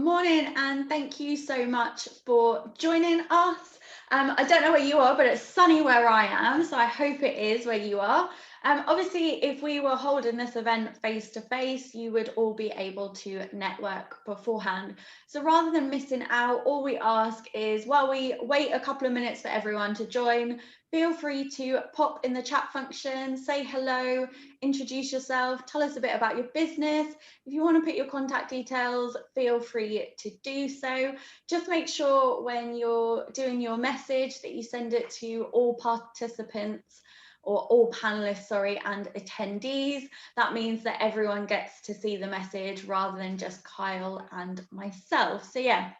morning, and thank you so much for joining us. I don't know where you are, but it's sunny where I am, so I hope it is where you are. Obviously, if we were holding this event face to face, you would all be able to network beforehand. So rather than missing out, all we ask is while we wait a couple of minutes for everyone to join, feel free to pop in the chat function, say hello, introduce yourself, tell us a bit about your business. If you want to put your contact details, feel free to do so. Just make sure when you're doing your message that you send it to all participants or all panelists, sorry, and attendees. That means that everyone gets to see the message rather than just Kyle and myself. So yeah,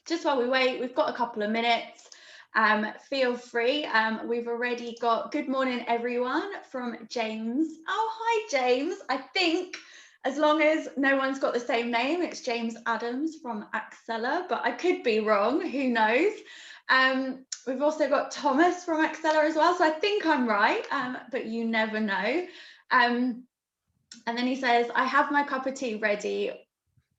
just while we wait, we've got a couple of minutes. Feel free. We've already got good morning, everyone, from James. Oh, hi, James. I think as long as no one's got the same name, it's James Adams from Axella, but I could be wrong, who knows. We've also got Thomas from Axella as well, so I think I'm right, but you never know. And then he says, I have my cup of tea ready.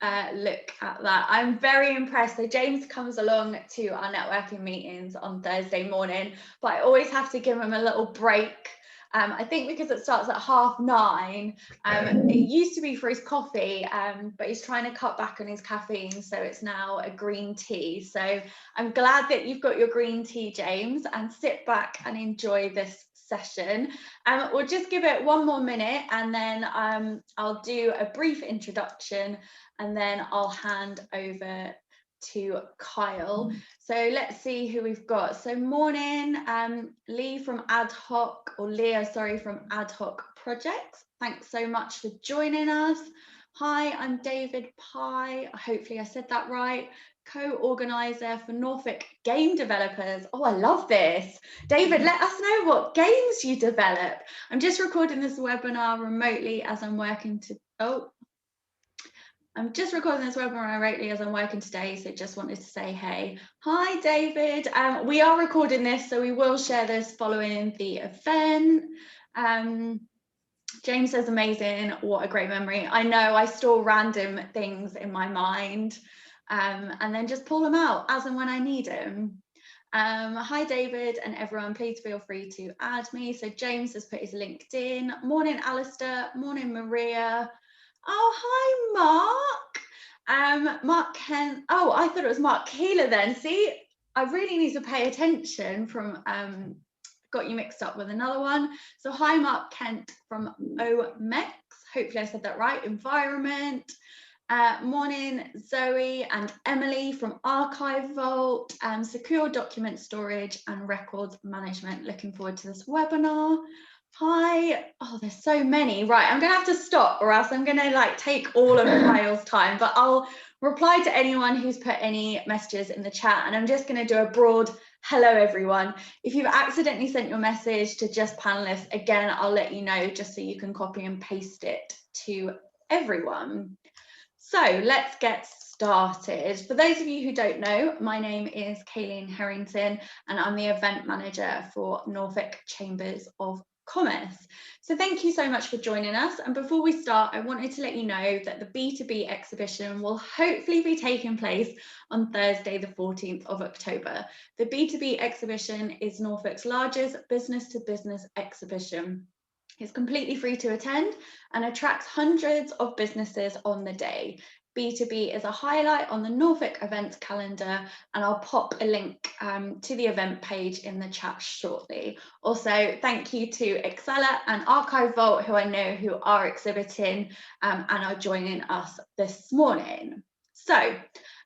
Look at that. I'm very impressed. So James comes along to our networking meetings on Thursday morning, but I always have to give him a little break. I think because it starts at 9:30. It used to be for his coffee, but he's trying to cut back on his caffeine, so it's now a green tea. So I'm glad that you've got your green tea, James, and sit back and enjoy this session. We'll just give it one more minute, and then I'll do a brief introduction, and then I'll hand over to Kyle. So let's see who we've got. So morning, Lee from Ad Hoc, or Leah, sorry, from Ad Hoc Projects. Thanks so much for joining us. Hi, I'm David Pye. Hopefully I said that right. Co-organizer for Norfolk Game Developers. Oh, I love this. David, let us know what games you develop. I'm just recording this webinar remotely as I'm working today, so just wanted to say hey. Hi, David. We are recording this, so we will share this following the event. James says, amazing. What a great memory. I know, I store random things in my mind and then just pull them out as and when I need them. Hi, David and everyone, please feel free to add me. So James has put his LinkedIn. Morning, Alistair. Morning, Maria. Oh, hi, Mark. Mark Kent. Oh, I thought it was Mark Keeler then. See, I really need to pay attention from, got you mixed up with another one. So hi, Mark Kent from OMEX. Hopefully I said that right. Environment. Morning, Zoe and Emily from Archive Vault, secure document storage and records management. Looking forward to this webinar. Hi. Oh, there's so many. Right, I'm gonna have to stop or else I'm gonna like take all of Kyle's time, but I'll reply to anyone who's put any messages in the chat, and I'm just gonna do a broad hello everyone. If you've accidentally sent your message to just panelists, again, I'll let you know just so you can copy and paste it to everyone. So let's get started. For those of you who don't know, my name is Kayleen Harrington and I'm the event manager for Norfolk Chambers of Commerce. So thank you so much for joining us. And before we start, I wanted to let you know that the B2B exhibition will hopefully be taking place on Thursday, the 14th of October. The B2B exhibition is Norfolk's largest business-to-business exhibition. It's completely free to attend and attracts hundreds of businesses on the day. B2B is a highlight on the Norfolk events calendar, and I'll pop a link to the event page in the chat shortly. Also, thank you to Axella and Archive Vault, who I know who are exhibiting and are joining us this morning. So,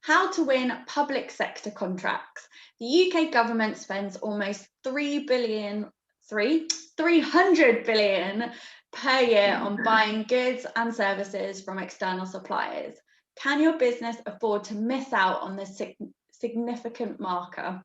how to win public sector contracts. The UK government spends almost 300 billion per year on buying goods and services from external suppliers. Can your business afford to miss out on this significant marker?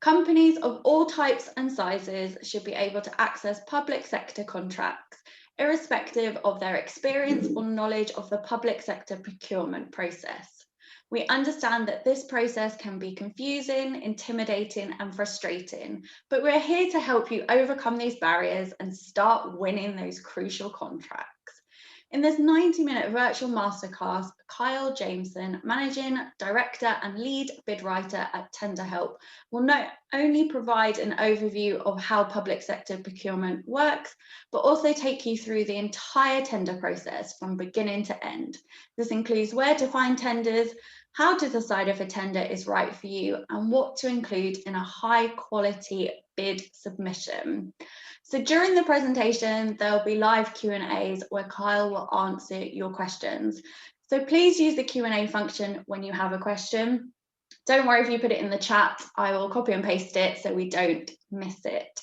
Companies of all types and sizes should be able to access public sector contracts, irrespective of their experience or knowledge of the public sector procurement process. We understand that this process can be confusing, intimidating, and frustrating, but we're here to help you overcome these barriers and start winning those crucial contracts. In this 90-minute virtual masterclass, Kyle Jameson, Managing Director and Lead Bid Writer at TenderHelp, will not only provide an overview of how public sector procurement works, but also take you through the entire tender process from beginning to end. This includes where to find tenders, how to decide if a tender is right for you, and what to include in a high-quality bid submission. So during the presentation, there'll be live Q&As where Kyle will answer your questions. So please use the Q&A function when you have a question. Don't worry if you put it in the chat, I will copy and paste it so we don't miss it.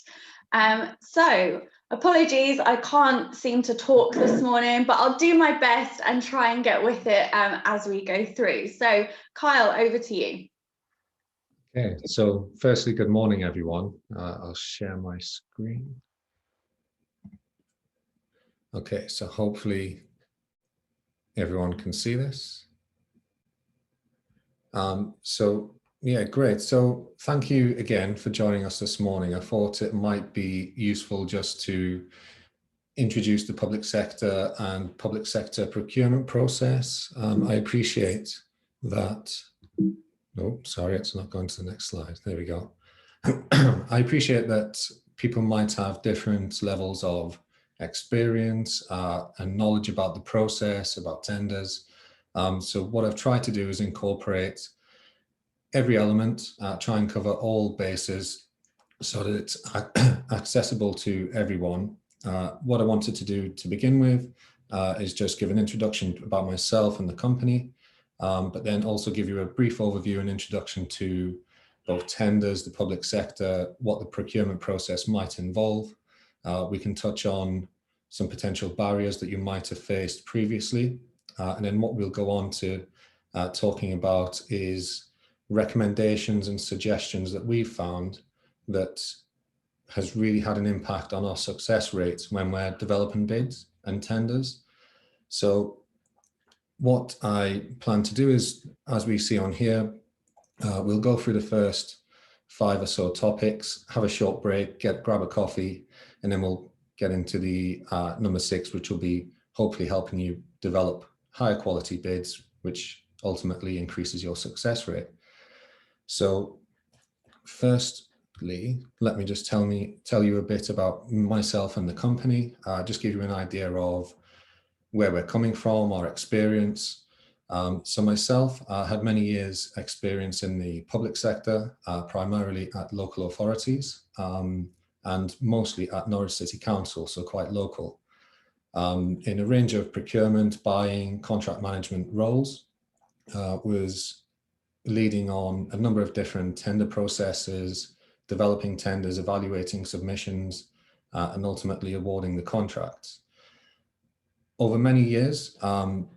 So apologies, I can't seem to talk this morning, but I'll do my best and try and get with it as we go through. So Kyle, over to you. Okay, so firstly, good morning, everyone. I'll share my screen. Okay, so hopefully everyone can see this. Yeah, great. So thank you again for joining us this morning. I thought it might be useful just to introduce the public sector and public sector procurement process. I appreciate that. Oh, sorry, it's not going to the next slide. There we go. I appreciate that people might have different levels of experience and knowledge about the process, about tenders. So what I've tried to do is incorporate every element, try and cover all bases so that it's accessible to everyone. What I wanted to do to begin with is just give an introduction about myself and the company, but then also give you a brief overview and introduction to both tenders, the public sector, what the procurement process might involve. We can touch on some potential barriers that you might have faced previously. And then what we'll go on to talking about is recommendations and suggestions that we've found that has really had an impact on our success rates when we're developing bids and tenders. So what I plan to do is, as we see on here, we'll go through the first 5 or so topics, have a short break, grab a coffee, and then we'll get into the number 6, which will be hopefully helping you develop higher quality bids, which ultimately increases your success rate. So firstly, let me just tell you a bit about myself and the company, just give you an idea of where we're coming from, our experience. So myself, I had many years experience in the public sector, primarily at local authorities and mostly at Norwich City Council, so quite local, in a range of procurement, buying, contract management roles. Was leading on a number of different tender processes, developing tenders, evaluating submissions, and ultimately awarding the contracts. Over many years, and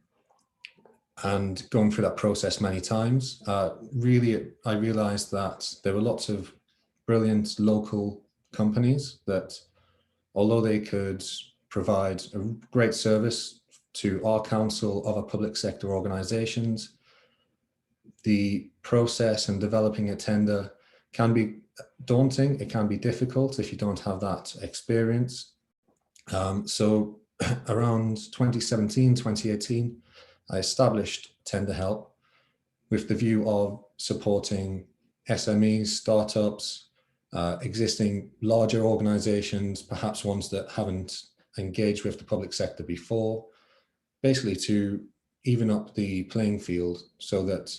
going through that process many times, really I realized that there were lots of brilliant local companies that, although they could provide a great service to our council, other public sector organizations, the process and developing a tender can be daunting. It can be difficult if you don't have that experience. So around 2017, 2018, I established TenderHelp with the view of supporting SMEs, startups, existing larger organizations, perhaps ones that haven't engaged with the public sector before, basically to even up the playing field so that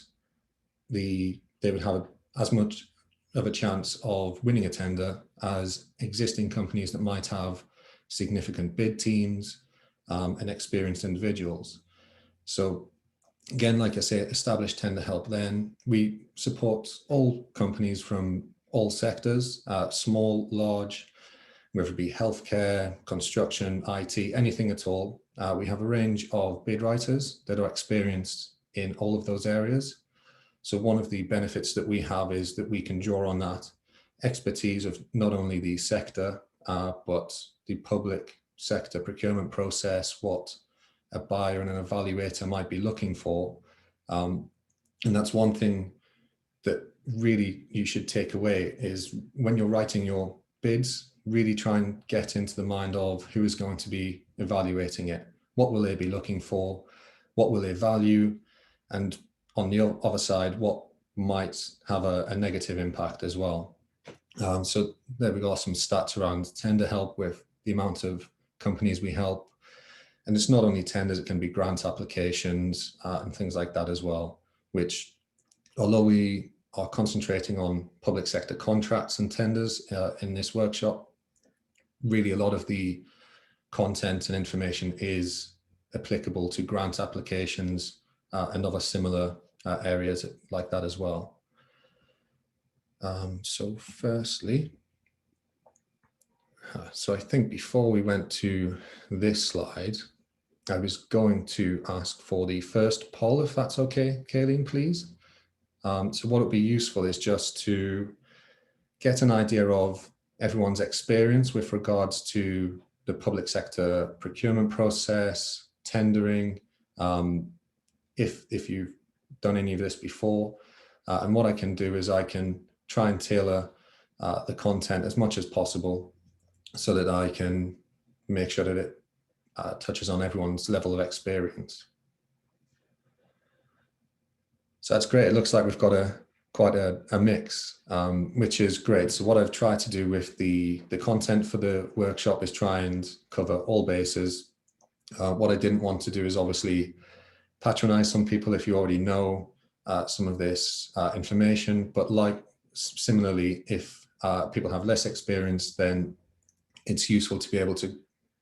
they would have as much of a chance of winning a tender as existing companies that might have significant bid teams and experienced individuals. So again, like I say, established TenderHelp then. We support all companies from all sectors, small, large, whether it be healthcare, construction, IT, anything at all. We have a range of bid writers that are experienced in all of those areas. So one of the benefits that we have is that we can draw on that expertise of not only the sector, but the public sector procurement process, what a buyer and an evaluator might be looking for. And that's one thing that really you should take away is when you're writing your bids, really try and get into the mind of who is going to be evaluating it. what will they be looking for, what will they value, and on the other side, what might have a negative impact as well. So there we got some stats around TenderHelp with the amount of companies we help. And it's not only tenders, it can be grant applications and things like that as well, which, although we are concentrating on public sector contracts and tenders in this workshop, really a lot of the content and information is applicable to grant applications and other similar areas like that as well. So firstly, so I think before we went to this slide, I was going to ask for the first poll, if that's okay, Kayleen, please. So what would be useful is just to get an idea of everyone's experience with regards to the public sector procurement process, tendering, if you've done any of this before. And what I can do is I can try and tailor the content as much as possible so that I can make sure that it touches on everyone's level of experience. So that's great. It looks like we've got quite a mix, which is great. So what I've tried to do with the content for the workshop is try and cover all bases. What I didn't want to do is obviously patronize some people if you already know some of this information, but similarly, if people have less experience, then it's useful to be able to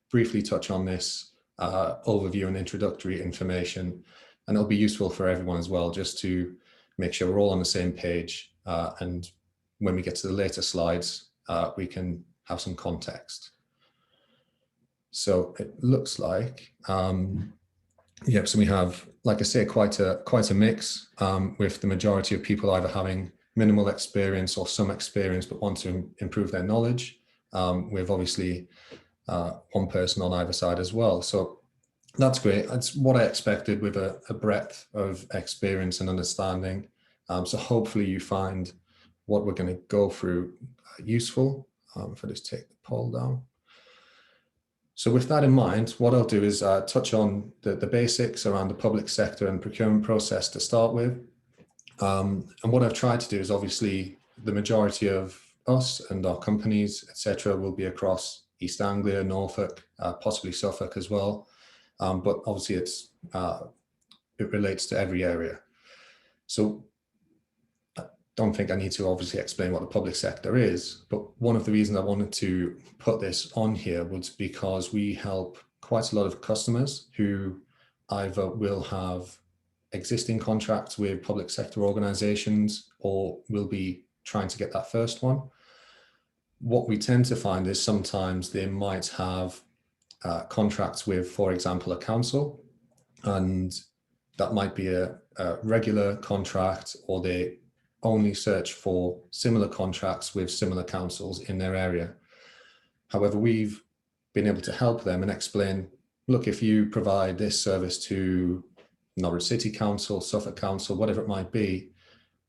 briefly touch on this overview and introductory information. And it'll be useful for everyone as well, just to make sure we're all on the same page. And when we get to the later slides, we can have some context. So it looks like, so we have, like I say, quite a mix with the majority of people either having minimal experience or some experience, but want to improve their knowledge. With obviously one person on either side as well. So that's great. That's what I expected with a breadth of experience and understanding. So hopefully you find what we're going to go through useful. If I just take the poll down. So with that in mind, what I'll do is touch on the basics around the public sector and procurement process to start with. And what I've tried to do is obviously the majority of us and our companies, etc., will be across East Anglia, Norfolk, possibly Suffolk as well. But obviously it relates to every area. So I don't think I need to obviously explain what the public sector is, but one of the reasons I wanted to put this on here was because we help quite a lot of customers who either will have existing contracts with public sector organizations or will be trying to get that first one. What we tend to find is sometimes they might have contracts with, for example, a council, and that might be a regular contract, or they only search for similar contracts with similar councils in their area. However, we've been able to help them and explain, look, if you provide this service to Norwich City Council, Suffolk Council, whatever it might be,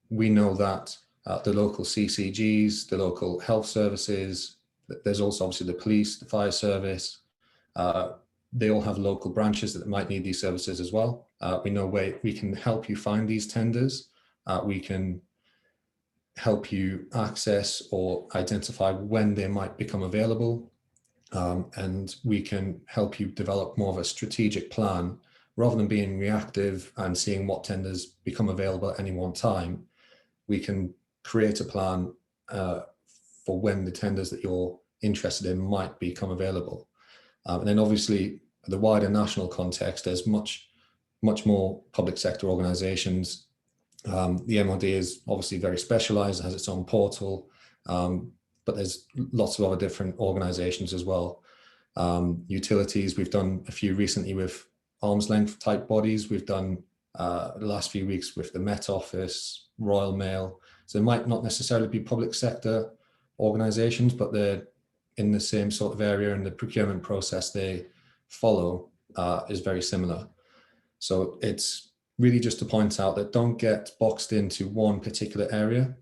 we know that the local CCGs, the local health services, there's also obviously the police, the fire service, they all have local branches that might need these services as well. We know where we can help you find these tenders. We can help you access or identify when they might become available. And we can help you develop more of a strategic plan rather than being reactive and seeing what tenders become available at any one time. We can create a plan for when the tenders that you're interested in might become available. And then obviously the wider national context, there's much more public sector organizations. The MOD is obviously very specialized, has its own portal, but there's lots of other different organizations as well. Utilities, we've done a few recently with arm's length type bodies. We've done the last few weeks with the Met Office, Royal Mail. So they might not necessarily be public sector organizations, but they're in the same sort of area, and the procurement process they follow is very similar. So it's really just to point out that don't get boxed into one particular area.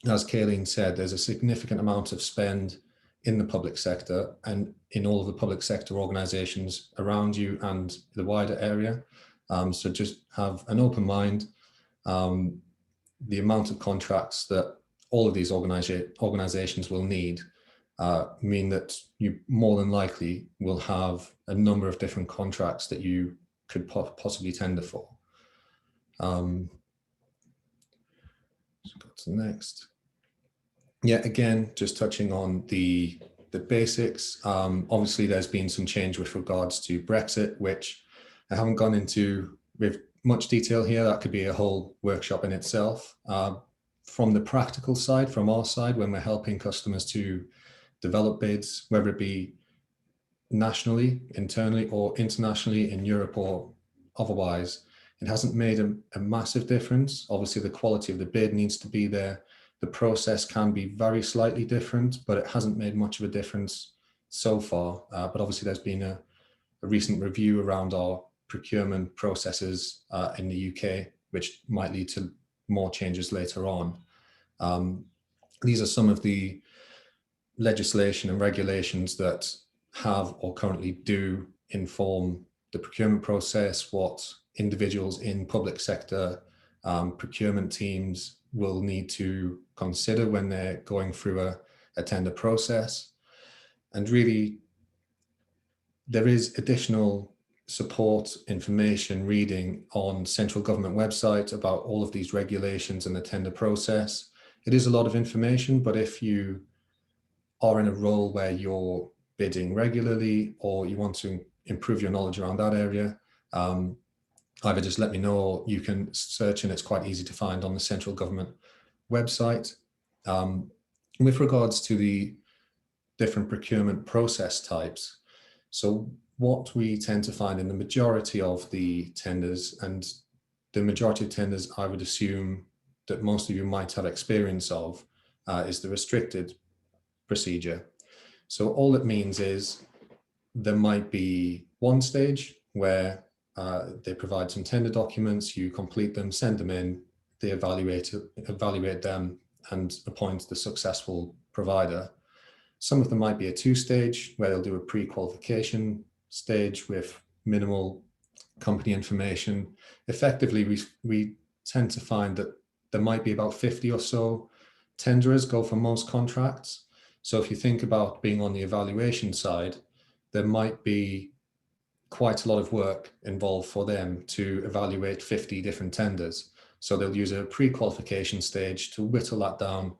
As Kayleen said, there's a significant amount of spend in the public sector and in all of the public sector organizations around you and the wider area. So just have an open mind. The amount of contracts that all of these organizations will need mean that you more than likely will have a number of different contracts that you could possibly tender for. Let's go to the next. Yeah, again, just touching on the basics. Obviously, there's been some change with regards to Brexit, which I haven't gone into with much detail here. That could be a whole workshop in itself. From the practical side, from our side, when we're helping customers to develop bids, whether it be nationally, internally, or internationally in Europe or otherwise, it hasn't made a massive difference. Obviously, the quality of the bid needs to be there. The process can be very slightly different, but it hasn't made much of a difference so far. But obviously, there's been a recent review around our procurement processes in the UK, which might lead to more changes later on. These are some of the legislation and regulations that have or currently do inform the procurement process, what individuals in public sector procurement teams will need to consider when they're going through a tender process. And really, there is additional support, information, reading on central government website about all of these regulations and the tender process. It is a lot of information, but if you are in a role where you're bidding regularly or you want to improve your knowledge around that area, either just let me know, or you can search, and it's quite easy to find on the central government website. With regards to the different procurement process types, so what we tend to find in the majority of the tenders, and the majority of tenders I would assume that most of you might have experience of, is the restricted procedure. So all it means is there might be one stage where they provide some tender documents, you complete them, send them in, they evaluate them and appoint the successful provider. Some of them might be a two-stage where they'll do a pre-qualification stage with minimal company information. Effectively, we tend to find that there might be about 50 or so tenderers go for most contracts. So if you think about being on the evaluation side, there might be quite a lot of work involved for them to evaluate 50 different tenders. So they'll use a pre-qualification stage to whittle that down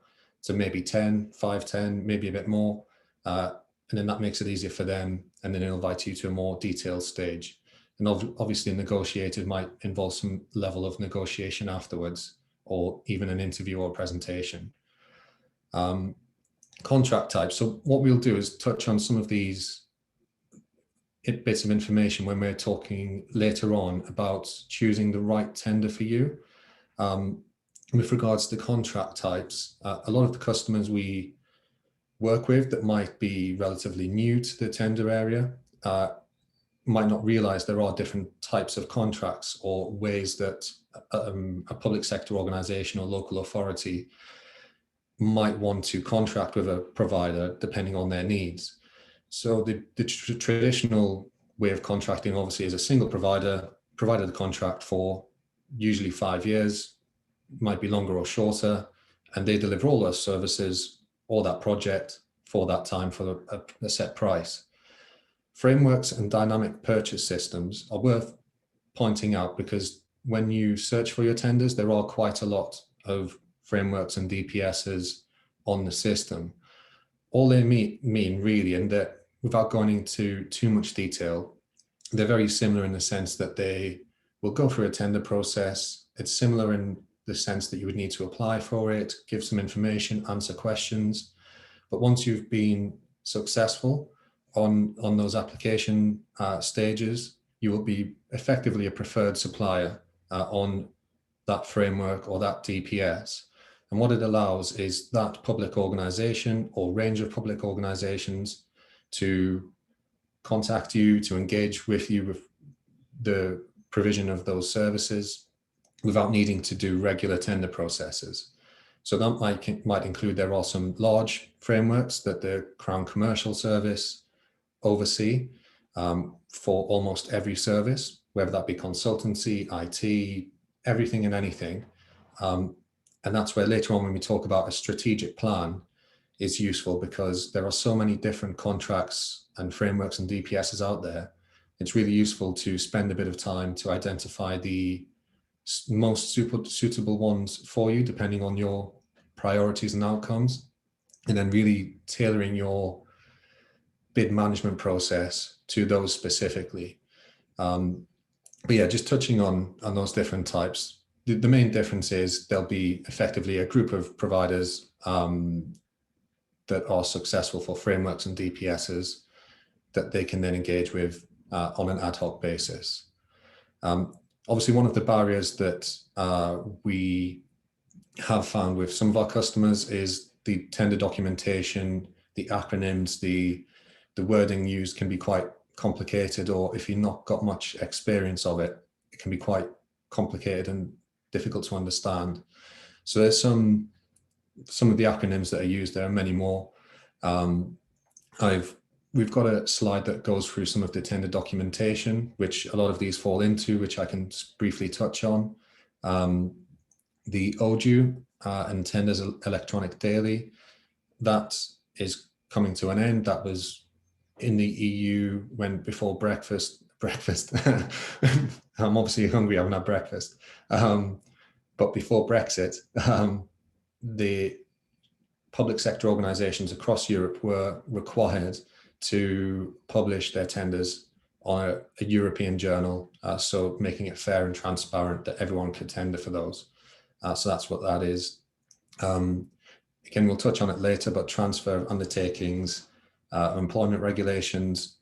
to maybe 10, 5, 10, maybe a bit more. And then that makes it easier for them. And then they'll invite you to a more detailed stage. And obviously negotiated might involve some level of negotiation afterwards, or even an interview or presentation. Contract types. So what we'll do is touch on some of these bits of information when we're talking later on about choosing the right tender for you. With regards to contract types, a lot of the customers we work with that might be relatively new to the tender area might not realize there are different types of contracts or ways that a public sector organization or local authority might want to contract with a provider depending on their needs. So the traditional way of contracting obviously is a single provider provided the contract for usually 5 years, might be longer or shorter, and they deliver all those services or that project for that time for a set price. Frameworks and dynamic purchase systems are worth pointing out because when you search for your tenders, there are quite a lot of frameworks and DPSs on the system. All they mean really, and that without going into too much detail, they're very similar in the sense that they will go through a tender process. It's similar in the sense that you would need to apply for it, give some information, answer questions. But once you've been successful on those application stages, you will be effectively a preferred supplier on that framework or that DPS. And what it allows is that public organization or range of public organizations to contact you, to engage with you with the provision of those services without needing to do regular tender processes. So that might include, there are some large frameworks that the Crown Commercial Service oversee for almost every service, whether that be consultancy, IT, everything and anything. And that's where later on when we talk about a strategic plan is useful, because there are so many different contracts and frameworks and DPSs out there. It's really useful to spend a bit of time to identify the most suitable ones for you, depending on your priorities and outcomes, and then really tailoring your bid management process to those specifically. But yeah, just touching on those different types, the main difference is there'll be effectively a group of providers that are successful for frameworks and DPSs that they can then engage with on an ad hoc basis. Obviously, one of the barriers that we have found with some of our customers is the tender documentation, the acronyms, the wording used can be quite complicated, or if you've not got much experience of it, it can be quite complicated and difficult to understand. So there's some of the acronyms that are used. There are many more. We've got a slide that goes through some of the tender documentation, which a lot of these fall into, which I can briefly touch on. The OJU and Tenders Electronic Daily, that is coming to an end. That was in the EU when before breakfast. I'm obviously hungry, I haven't had breakfast. But before Brexit, the public sector organizations across Europe were required to publish their tenders on a European journal, so making it fair and transparent that everyone could tender for those. So that's what that is. Again, we'll touch on it later, but transfer of undertakings, employment regulations,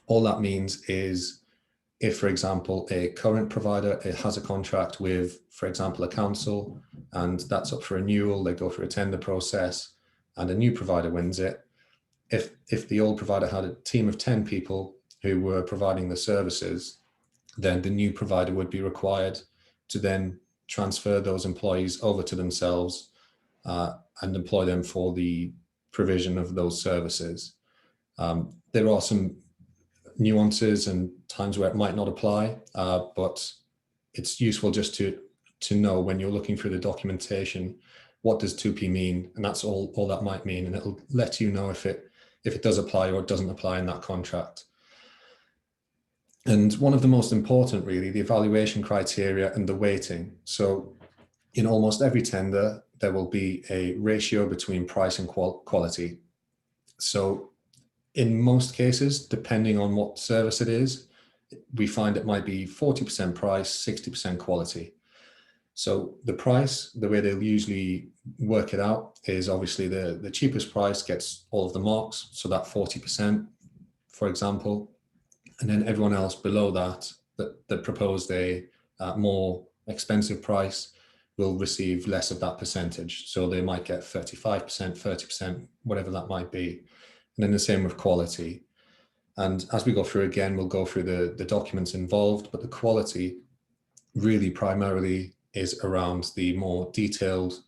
all that means is if, for example, a current provider has a contract with, for example, a council, and that's up for renewal, they go through a tender process and a new provider wins it. If the old provider had a team of 10 people who were providing the services, then the new provider would be required to then transfer those employees over to themselves and employ them for the provision of those services. There are some nuances and times where it might not apply, but it's useful just to know when you're looking through the documentation, what does 2P mean? And that's all that might mean. And it'll let you know if it does apply or it doesn't apply in that contract. And one of the most important, really, the evaluation criteria and the weighting. So in almost every tender, there will be a ratio between price and quality. So in most cases, depending on what service it is, we find it might be 40% price, 60% quality. So the price, the way they'll usually work it out is obviously the cheapest price gets all of the marks. So that 40%, for example, and then everyone else below that proposed a more expensive price will receive less of that percentage. So they might get 35%, 30%, whatever that might be. And then the same with quality. And as we go through again, we'll go through the documents involved, but the quality really primarily is around the more detailed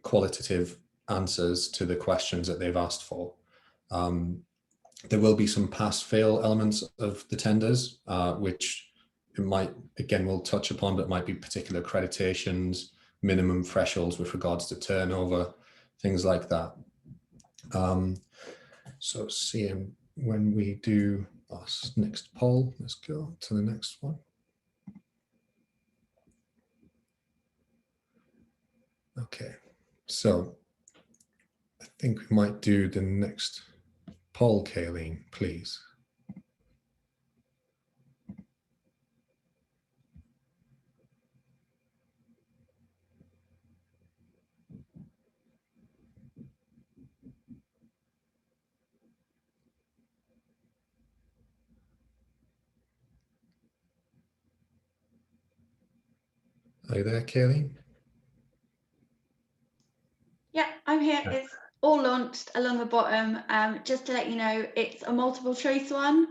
qualitative answers to the questions that they've asked for. There will be some pass-fail elements of the tenders, which it might, again, we'll touch upon, but it might be particular accreditations, minimum thresholds with regards to turnover, things like that. So CM, when we do our next poll, let's go to the next one. Okay, so I think we might do the next poll, Kayleen, please. Are you there, Kayleen? Yeah, I'm here. It's all launched along the bottom. Just to let you know, it's a multiple choice one.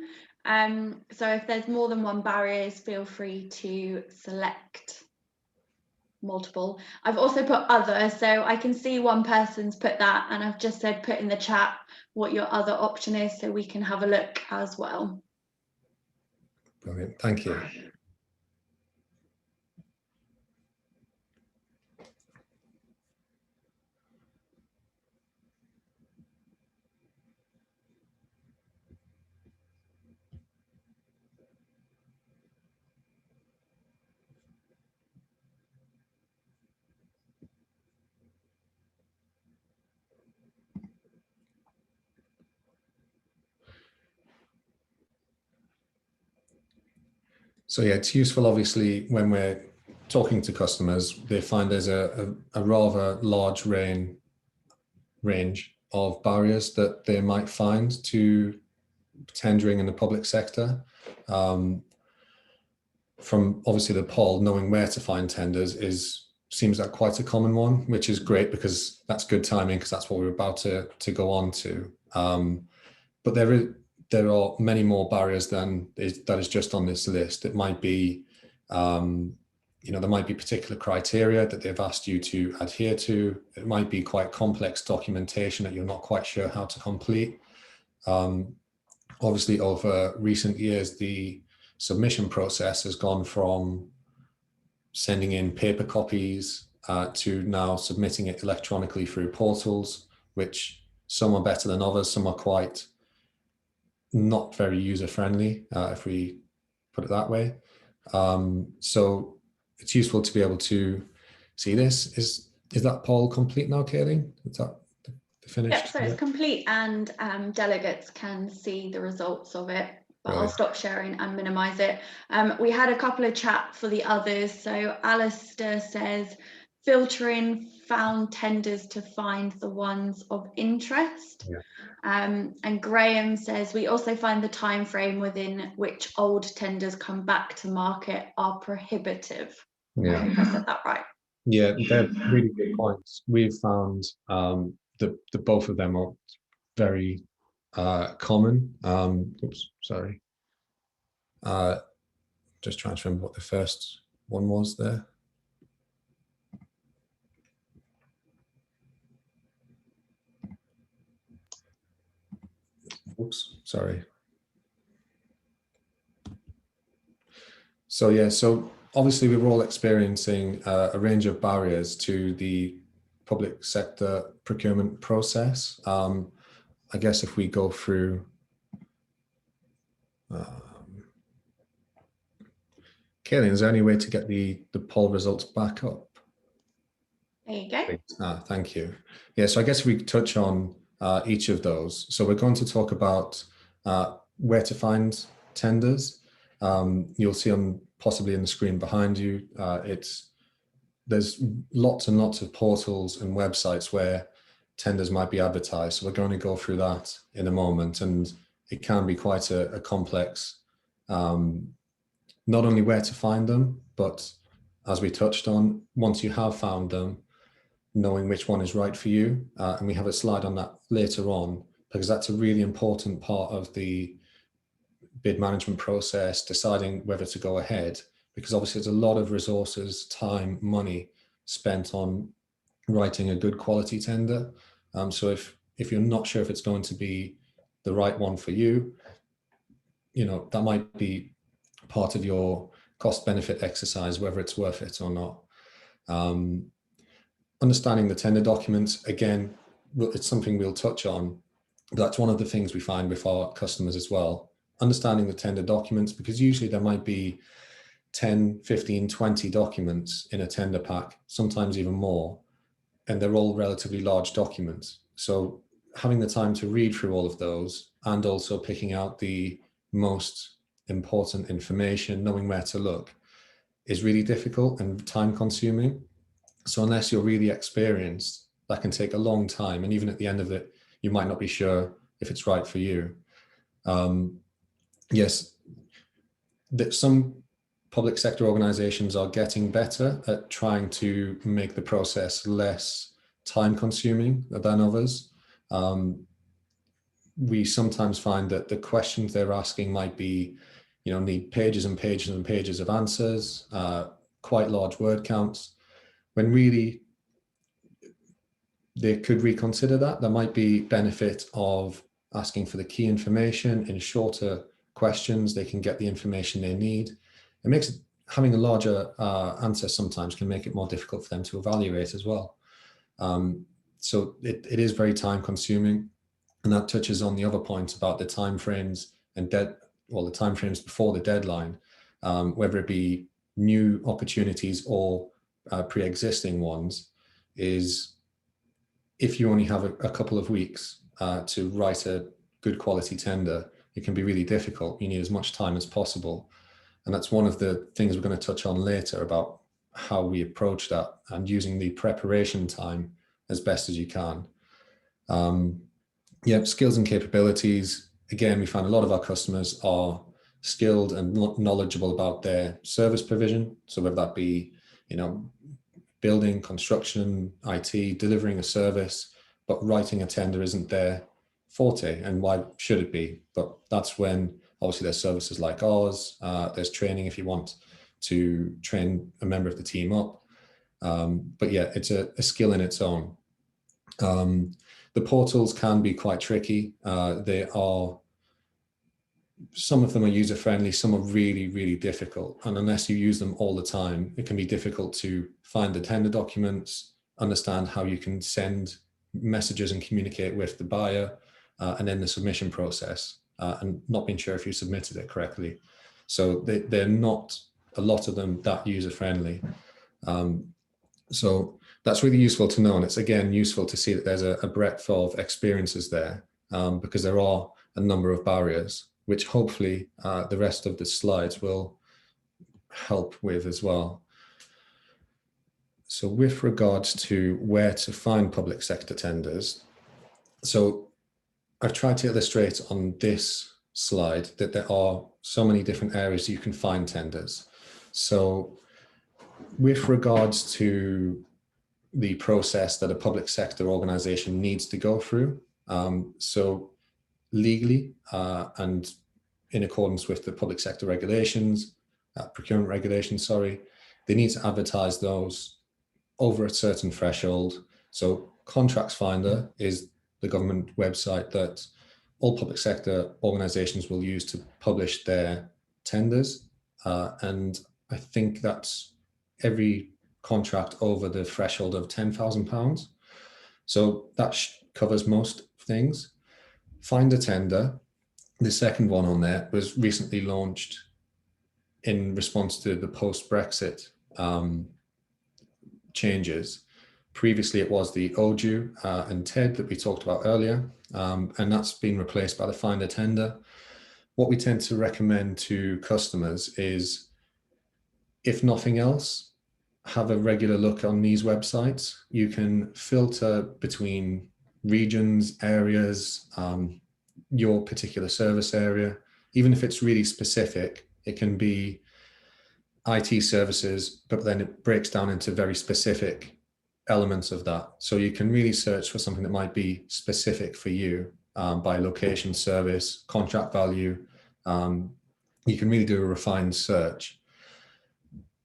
So if there's more than one barriers, feel free to select multiple. I've also put other, so I can see one person's put that, and I've just said put in the chat what your other option is so we can have a look as well. Brilliant, thank you. So yeah, it's useful obviously when we're talking to customers, they find there's a rather large range of barriers that they might find to tendering in the public sector. From obviously the poll, knowing where to find tenders seems like quite a common one, which is great because that's good timing, because that's what we're about to go on to. But there are many more barriers than that is just on this list. It might be, there might be particular criteria that they've asked you to adhere to. It might be quite complex documentation that you're not quite sure how to complete. Obviously, over recent years, the submission process has gone from sending in paper copies to now submitting it electronically through portals, which some are better than others. Some are quite not very user-friendly, if we put it that way. So it's useful to be able to see this. Is that poll complete now, Kayleen? Is that finished? Yep, so it's complete, and delegates can see the results of it. But I'll stop sharing and minimize it. We had a couple of chat for the others. So Alistair says, filtering found tenders to find the ones of interest. Yeah. And Graham says, we also find the time frame within which old tenders come back to market are prohibitive. Yeah. I hope I said that right. Yeah, they're really good points. We've found the both of them are very common. Oops, sorry. Just trying to remember what the first one was there. Oops, sorry. So yeah, so obviously we were all experiencing a range of barriers to the public sector procurement process. I guess if we go through, Kayleen, is there any way to get the poll results back up? There you go. Thank you. Yeah, so I guess we touch on each of those. So we're going to talk about where to find tenders. You'll see on possibly in the screen behind you, there's lots and lots of portals and websites where tenders might be advertised. So we're going to go through that in a moment, and it can be quite a complex, not only where to find them, but as we touched on, once you have found them, knowing which one is right for you. And we have a slide on that later on, because that's a really important part of the bid management process, deciding whether to go ahead, because obviously there's a lot of resources, time, money spent on writing a good quality tender. So if you're not sure if it's going to be the right one for you, that might be part of your cost benefit exercise, whether it's worth it or not. Understanding the tender documents, again, it's something we'll touch on. That's one of the things we find with our customers as well. Understanding the tender documents, because usually there might be 10, 15, 20 documents in a tender pack, sometimes even more, and they're all relatively large documents. So having the time to read through all of those, and also picking out the most important information, knowing where to look, is really difficult and time consuming. So unless you're really experienced, that can take a long time. And even at the end of it, you might not be sure if it's right for you. Yes, that some public sector organizations are getting better at trying to make the process less time consuming than others. We sometimes find that the questions they're asking might be, need pages and pages and pages of answers, quite large word counts. when really they could reconsider that. There might be benefit of asking for the key information in shorter questions. They can get the information they need. It makes it, having a larger answer sometimes can make it more difficult for them to evaluate as well. So it is very time consuming, and that touches on the other point about the timeframes and the timeframes before the deadline, whether it be new opportunities or pre-existing ones, is if you only have a couple of weeks to write a good quality tender, it can be really difficult. You need as much time as possible. And that's one of the things we're going to touch on later about how we approach that and using the preparation time as best as you can. Skills and capabilities. Again, we find a lot of our customers are skilled and knowledgeable about their service provision. So whether that be, building, construction, IT, delivering a service, but writing a tender isn't their forte. And why should it be? But that's when obviously there's services like ours. There's training if you want to train a member of the team up. But yeah, it's a skill in its own. The portals can be quite tricky. Some of them are user-friendly, some are really, really difficult. And unless you use them all the time, it can be difficult to find the tender documents, understand how you can send messages and communicate with the buyer, and then the submission process, and not being sure if you submitted it correctly. So they're not, a lot of them, that user-friendly. So that's really useful to know. And it's, again, useful to see that there's a breadth of experiences there, because there are a number of barriers, which hopefully the rest of the slides will help with as well. So with regards to where to find public sector tenders, so I've tried to illustrate on this slide that there are so many different areas you can find tenders. So with regards to the process that a public sector organization needs to go through, so legally and in accordance with the public sector regulations, procurement regulations, they need to advertise those over a certain threshold. So Contracts Finder is the government website that all public sector organizations will use to publish their tenders. And I think that's every contract over the threshold of £10,000. So that covers most things. Find a Tender, the second one on there, was recently launched in response to the post-Brexit changes. Previously, it was the OJU and TED that we talked about earlier, and that's been replaced by the Find a Tender. What we tend to recommend to customers is, if nothing else, have a regular look on these websites. You can filter between regions, areas, your particular service area. Even if it's really specific, it can be IT services, but then it breaks down into very specific elements of that. So you can really search for something that might be specific for you, by location, service, contract value. You can really do a refined search.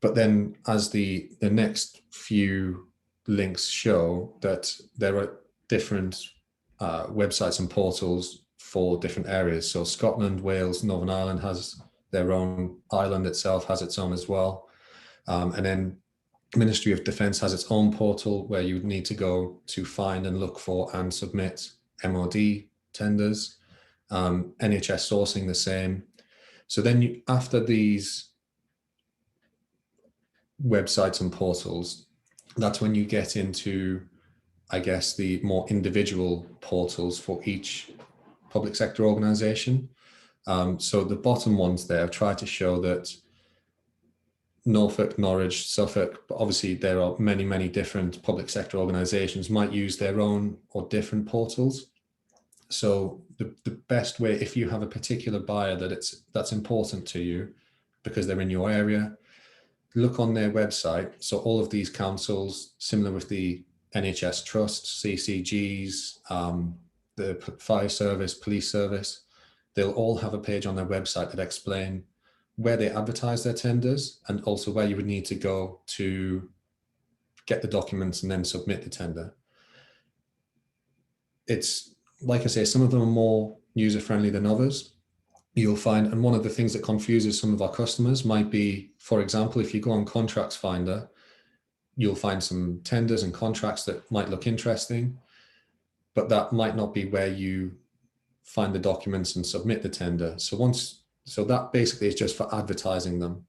But then, as the next few links show, that there are different websites and portals for different areas. So Scotland, Wales, Northern Ireland has their own, Ireland itself has its own as well. And then Ministry of Defence has its own portal where you would need to go to find and look for and submit MOD tenders. NHS sourcing the same. So then after these websites and portals, that's when you get into, I guess, the more individual portals for each public sector organization. So the bottom ones there, I've tried to show that Norfolk, Norwich, Suffolk, but obviously there are many, many different public sector organizations might use their own or different portals. So the best way, if you have a particular buyer that's important to you because they're in your area, look on their website. So all of these councils, similar with the NHS trusts, CCGs, the fire service, police service, they'll all have a page on their website that explain where they advertise their tenders and also where you would need to go to get the documents and then submit the tender. It's, like I say, some of them are more user-friendly than others. You'll find, and one of the things that confuses some of our customers might be, for example, if you go on Contracts Finder, you'll find some tenders and contracts that might look interesting, but that might not be where you find the documents and submit the tender. So that basically is just for advertising them.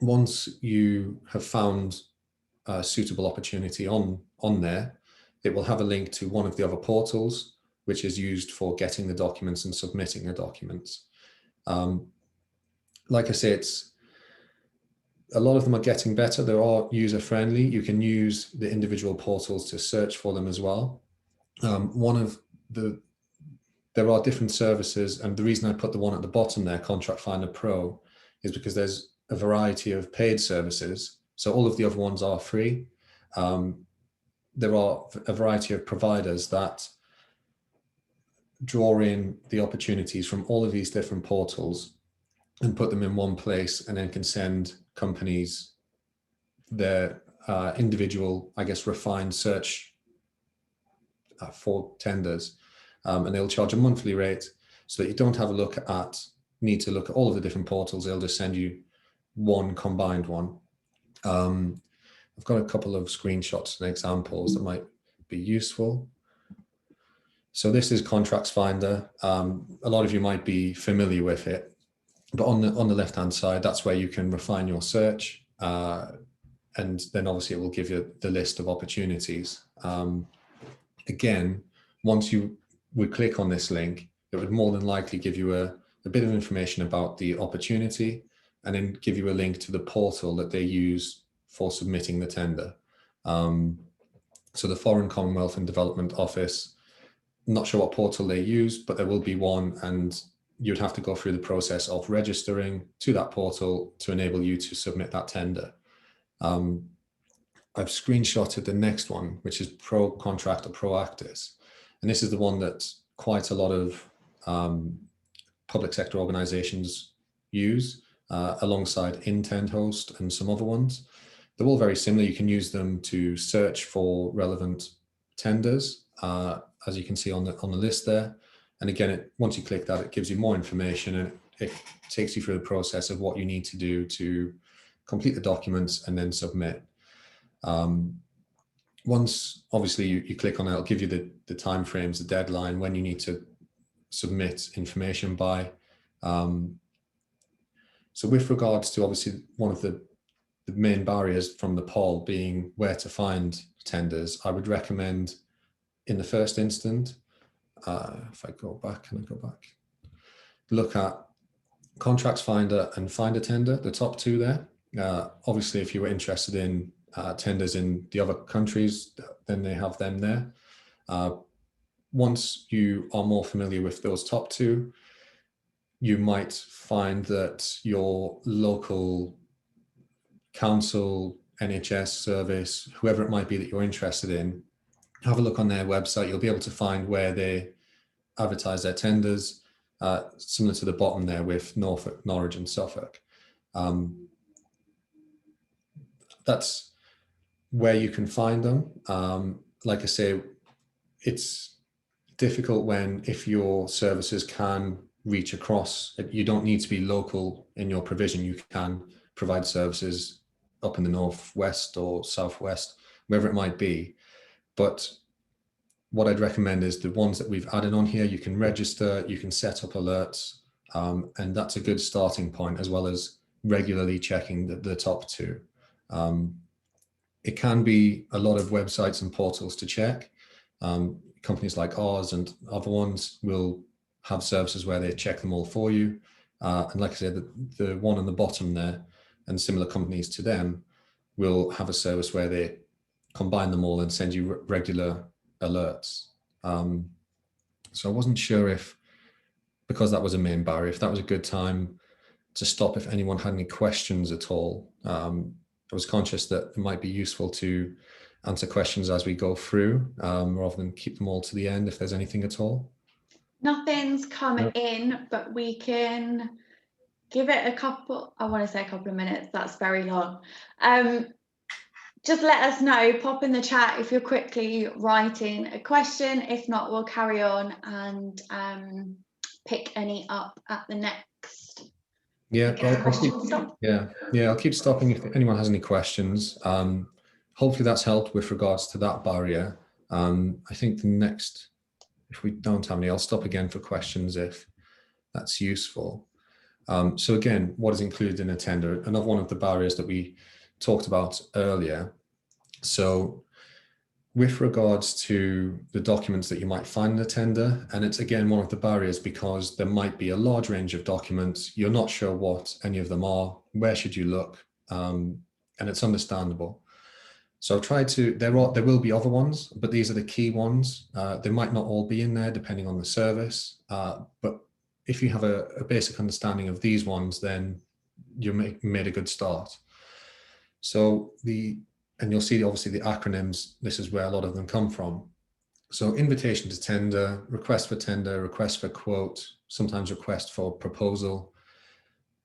Once you have found a suitable opportunity on there, it will have a link to one of the other portals, which is used for getting the documents and submitting the documents. Like I say, a lot of them are getting better. They are user-friendly. You can use the individual portals to search for them as well. There are different services, and the reason I put the one at the bottom there, Contract Finder Pro, is because there's a variety of paid services. So all of the other ones are free. There are a variety of providers that draw in the opportunities from all of these different portals and put them in one place, and then can send companies their individual, I guess, refined search for tenders. And they'll charge a monthly rate so that you don't have need to look at all of the different portals. They'll just send you one combined one. I've got a couple of screenshots and examples that might be useful. So this is Contracts Finder. A lot of you might be familiar with it, but on the left-hand side, that's where you can refine your search. And then obviously it will give you the list of opportunities. Again, once you would click on this link, it would more than likely give you a bit of information about the opportunity, and then give you a link to the portal that they use for submitting the tender. So the Foreign, Commonwealth and Development Office, not sure what portal they use, but there will be one, and you'd have to go through the process of registering to that portal to enable you to submit that tender. I've screenshotted the next one, which is Pro Contract or Pro Actus. And this is the one that quite a lot of public sector organizations use, alongside IntentHost and some other ones. They're all very similar. You can use them to search for relevant tenders, as you can see on the list there. And again, once you click that, it gives you more information, and it takes you through the process of what you need to do to complete the documents and then submit. Once obviously you click on it, it'll give you the time frames, the deadline, when you need to submit information by. So with regards to obviously one of the main barriers from the poll being where to find tenders, I would recommend in the first instance, if I go back, look at Contracts Finder and Find a Tender, the top two there. Obviously, if you were interested in tenders in the other countries, then they have them there. Once you are more familiar with those top two, you might find that your local council, NHS service, whoever it might be that you're interested in, have a look on their website. You'll be able to find where they advertise their tenders, similar to the bottom there with Norfolk, Norwich and Suffolk. That's where you can find them. Like I say, it's difficult if your services can reach across. You don't need to be local in your provision. You can provide services up in the northwest or southwest, wherever it might be. But what I'd recommend is the ones that we've added on here. You can register, you can set up alerts, and that's a good starting point, as well as regularly checking the top two. It can be a lot of websites and portals to check. Companies like ours and other ones will have services where they check them all for you. And like I said, the one on the bottom there and similar companies to them will have a service where they combine them all and send you regular alerts. So I wasn't sure if, because that was a main barrier, if that was a good time to stop if anyone had any questions at all. I was conscious that it might be useful to answer questions as we go through, rather than keep them all to the end if there's anything at all. Nothing's come in, but we can give it I want to say a couple of minutes, that's very long. just let us know, pop in the chat if you're quickly writing a question. If not, we'll carry on and pick any up at the next. Yeah, I'll keep stopping if anyone has any questions. Hopefully that's helped with regards to that barrier. I think the next, if we don't have any, I'll stop again for questions if that's useful. So again, what is included in a tender? Another one of the barriers that we talked about earlier. So with regards to the documents that you might find in a tender, and it's again one of the barriers because there might be a large range of documents, you're not sure what any of them are, where should you look, and it's understandable. So try to, there will be other ones, but these are the key ones. They might not all be in there depending on the service, but if you have a basic understanding of these ones, then you made a good start. So and you'll see obviously the acronyms, this is where a lot of them come from. So invitation to tender, request for quote, sometimes request for proposal,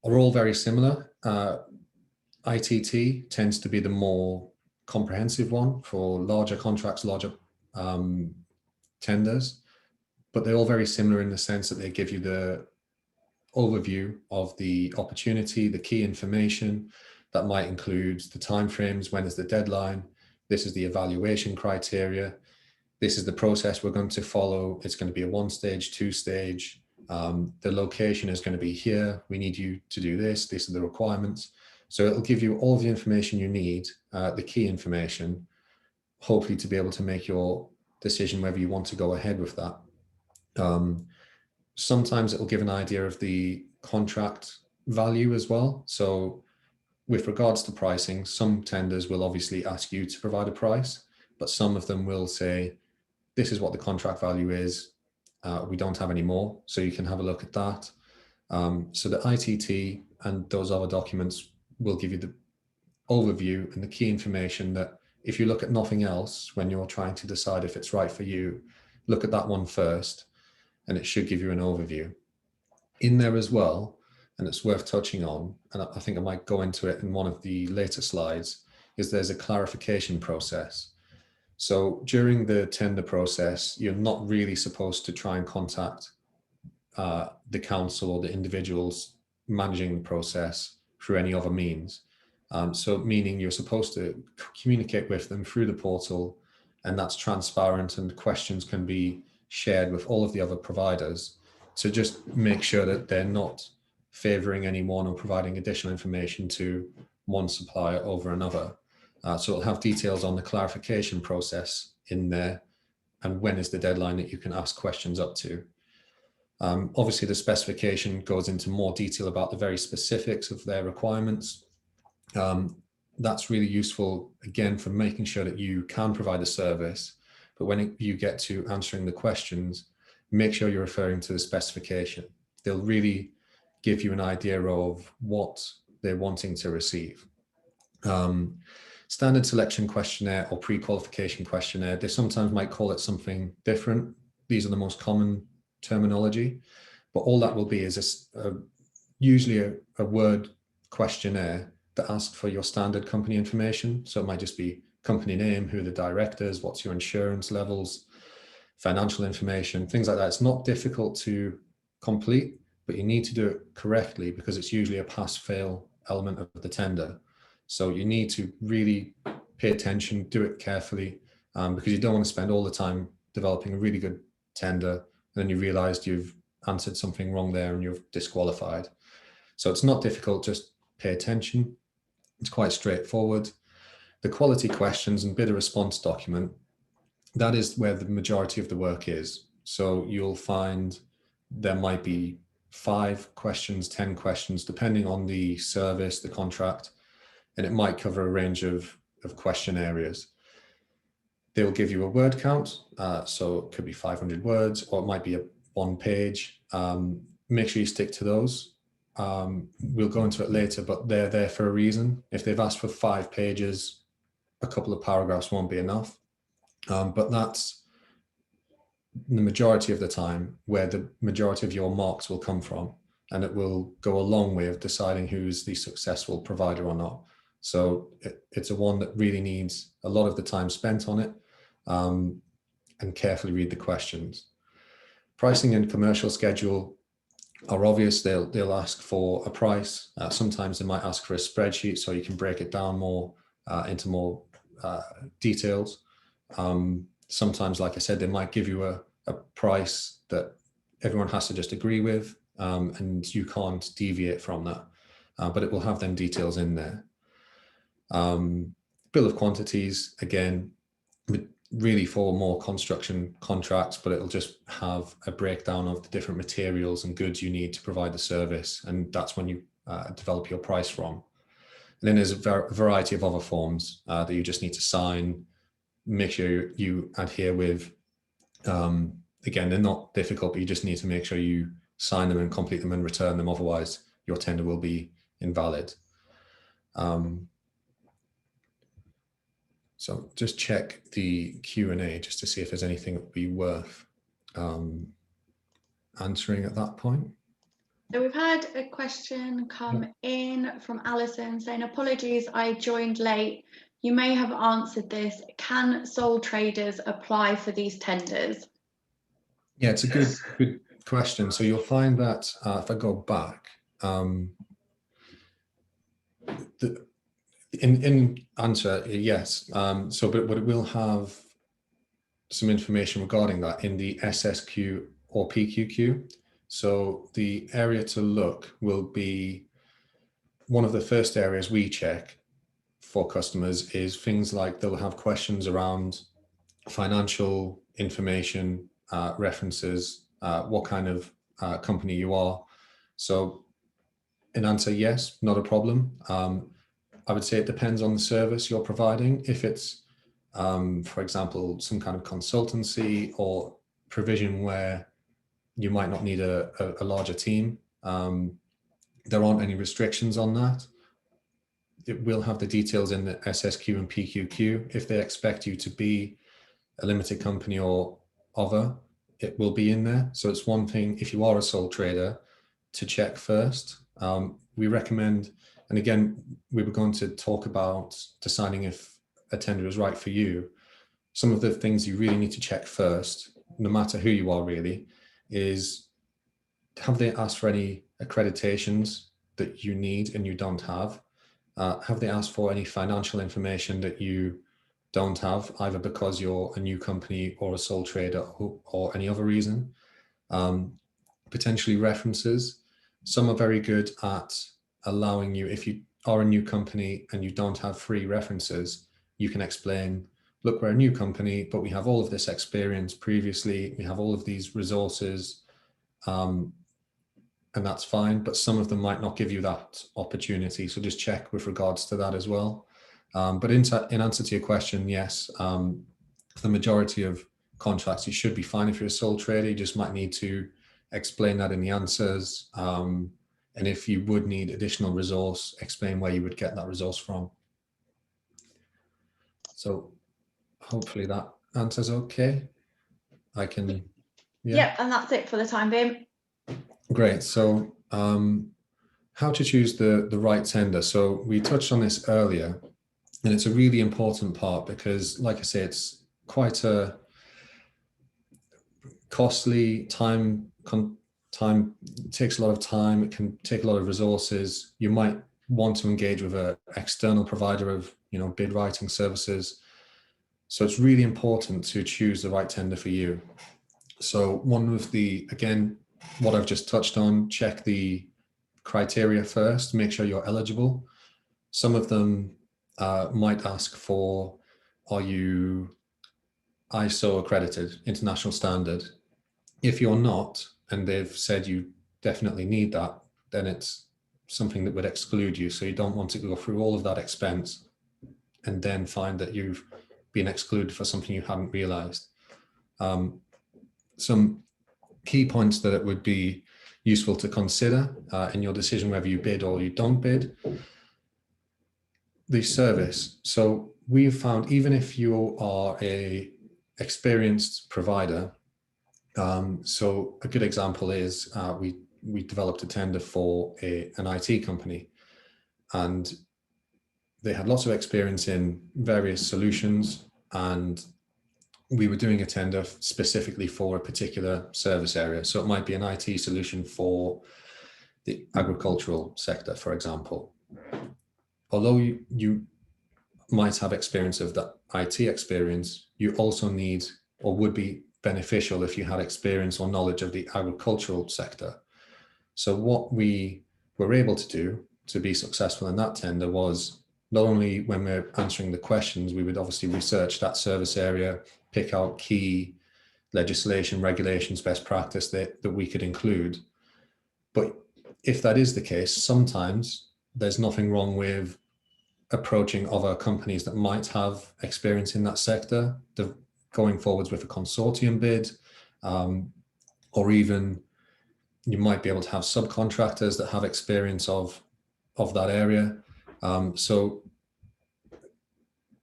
are all very similar. ITT tends to be the more comprehensive one for larger contracts, larger tenders, but they're all very similar in the sense that they give you the overview of the opportunity, the key information that might include the timeframes, when is the deadline, this is the evaluation criteria, this is the process we're going to follow, it's going to be a 1-stage, 2-stage, the location is going to be here, we need you to do this, these are the requirements. So it'll give you all the information you need, the key information, hopefully to be able to make your decision whether you want to go ahead with that. Sometimes it'll give an idea of the contract value as well. So with regards to pricing, some tenders will obviously ask you to provide a price, but some of them will say, this is what the contract value is. We don't have any more, so you can have a look at that. So the ITT and those other documents will give you the overview and the key information that if you look at nothing else when you're trying to decide if it's right for you, look at that one first, and it should give you an overview. In there as well, and it's worth touching on, and I think I might go into it in one of the later slides, is there's a clarification process. So during the tender process, you're not really supposed to try and contact the council or the individuals managing the process through any other means. So meaning you're supposed to communicate with them through the portal, and that's transparent and questions can be shared with all of the other providers to just make sure that they're not favoring anyone or providing additional information to one supplier over another. So it'll have details on the clarification process in there and when is the deadline that you can ask questions up to. Obviously, the specification goes into more detail about the very specifics of their requirements. That's really useful, again, for making sure that you can provide a service, but when you get to answering the questions, make sure you're referring to the specification. They'll really give you an idea of what they're wanting to receive. Standard selection questionnaire or pre-qualification questionnaire, they sometimes might call it something different. These are the most common terminology, but all that will be is usually a word questionnaire that asks for your standard company information. So it might just be company name, who are the directors, what's your insurance levels, financial information, things like that. It's not difficult to complete, but you need to do it correctly because it's usually a pass-fail element of the tender. So you need to really pay attention, do it carefully, because you don't want to spend all the time developing a really good tender, and then you realized you've answered something wrong there and you're disqualified. So it's not difficult, just pay attention. It's quite straightforward. The quality questions and bidder response document, that is where the majority of the work is. So you'll find there might be 5 questions, 10 questions, depending on the service, the contract, and it might cover a range of question areas. They'll give you a word count, so it could be 500 words, or it might be a 1 page. Make sure you stick to those. We'll go into it later, but they're there for a reason. If they've asked for 5 pages, a couple of paragraphs won't be enough. But that's the majority of the time where the majority of your marks will come from, and it will go a long way of deciding who's the successful provider or not. So it's a one that really needs a lot of the time spent on it, and carefully read the questions. Pricing and commercial schedule are obvious. They'll ask for a price. Sometimes they might ask for a spreadsheet so you can break it down more into more details. Sometimes, like I said, they might give you a price that everyone has to just agree with, and you can't deviate from that, but it will have them details in there. Bill of quantities, again, really for more construction contracts, but it'll just have a breakdown of the different materials and goods you need to provide the service, and that's when you develop your price from. And then there's a variety of other forms that you just need to sign, make sure you adhere with. Again, they're not difficult, but you just need to make sure you sign them and complete them and return them, otherwise your tender will be invalid. So just check the Q&A just to see if there's anything that would be worth answering at that point. So we've had a question come in from Alison saying, apologies, I joined late. You may have answered this. Can sole traders apply for these tenders? Yeah, it's a good question. So you'll find that if I go back, in answer, yes. But it will have some information regarding that in the SSQ or PQQ. So the area to look will be one of the first areas we check for customers is things like they'll have questions around financial information, references, what kind of company you are. So an answer, yes, not a problem. I would say it depends on the service you're providing. If it's, for example, some kind of consultancy or provision where you might not need a larger team, there aren't any restrictions on that. It will have the details in the SSQ and PQQ. If they expect you to be a limited company or other, it will be in there. So it's one thing, if you are a sole trader, to check first. We recommend, and again, we were going to talk about deciding if a tender is right for you. Some of the things you really need to check first, no matter who you are really, is have they asked for any accreditations that you need and you don't have? Have they asked for any financial information that you don't have, either because you're a new company or a sole trader or any other reason? Potentially references. Some are very good at allowing you, if you are a new company and you don't have free references, you can explain, look, we're a new company, but we have all of this experience previously, we have all of these resources, and that's fine, but some of them might not give you that opportunity. So just check with regards to that as well. But in answer to your question, yes, the majority of contracts, you should be fine if you're a sole trader. You just might need to explain that in the answers. And if you would need additional resource, explain where you would get that resource from. So hopefully that answers okay. I can, Yep, and that's it for the time being. Great. So how to choose the right tender. So we touched on this earlier, and it's a really important part because, like I say, it's quite a costly, time takes a lot of time. It can take a lot of resources. You might want to engage with an external provider of, bid writing services. So it's really important to choose the right tender for you. So one of the, again, what I've just touched on, check the criteria first, make sure you're eligible. Some of them might ask for, are you ISO accredited, international standard? If you're not, and they've said you definitely need that, then it's something that would exclude you. So you don't want to go through all of that expense and then find that you've been excluded for something you hadn't realized. Some key points that it would be useful to consider in your decision whether you bid or you don't bid. The service. So we've found, even if you are a experienced provider, so a good example is we developed a tender for an IT company, and they had lots of experience in various solutions, and we were doing a tender specifically for a particular service area. So it might be an IT solution for the agricultural sector, for example. Although you might have experience of that IT experience, you also need, or would be beneficial if you had experience or knowledge of the agricultural sector. So what we were able to do to be successful in that tender was, not only when we're answering the questions, we would obviously research that service area, pick out key legislation, regulations, best practice that we could include. But if that is the case, sometimes there's nothing wrong with approaching other companies that might have experience in that sector, going forwards with a consortium bid, or even you might be able to have subcontractors that have experience of that area. So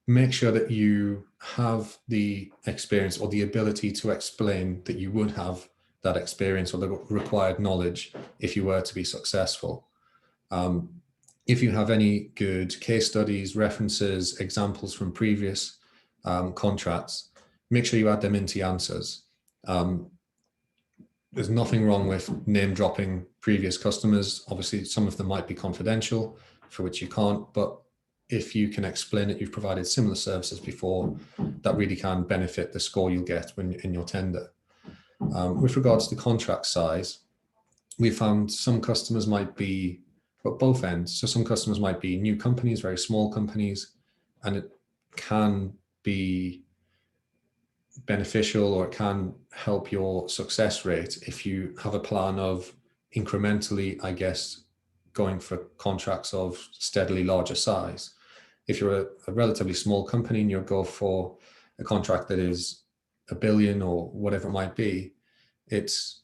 make sure that you have the experience or the ability to explain that you would have that experience or the required knowledge if you were to be successful. If you have any good case studies, references, examples from previous contracts, make sure you add them into your answers. There's nothing wrong with name dropping previous customers. Obviously, some of them might be confidential, for which you can't, but if you can explain that you've provided similar services before, that really can benefit the score you'll get when in your tender. With regards to contract size, we found some customers might be at both ends. So some customers might be new companies, very small companies, and it can be beneficial, or it can help your success rate if you have a plan of incrementally, I guess, going for contracts of steadily larger size. If you're a relatively small company and you'll go for a contract that is $1 billion or whatever it might be, it's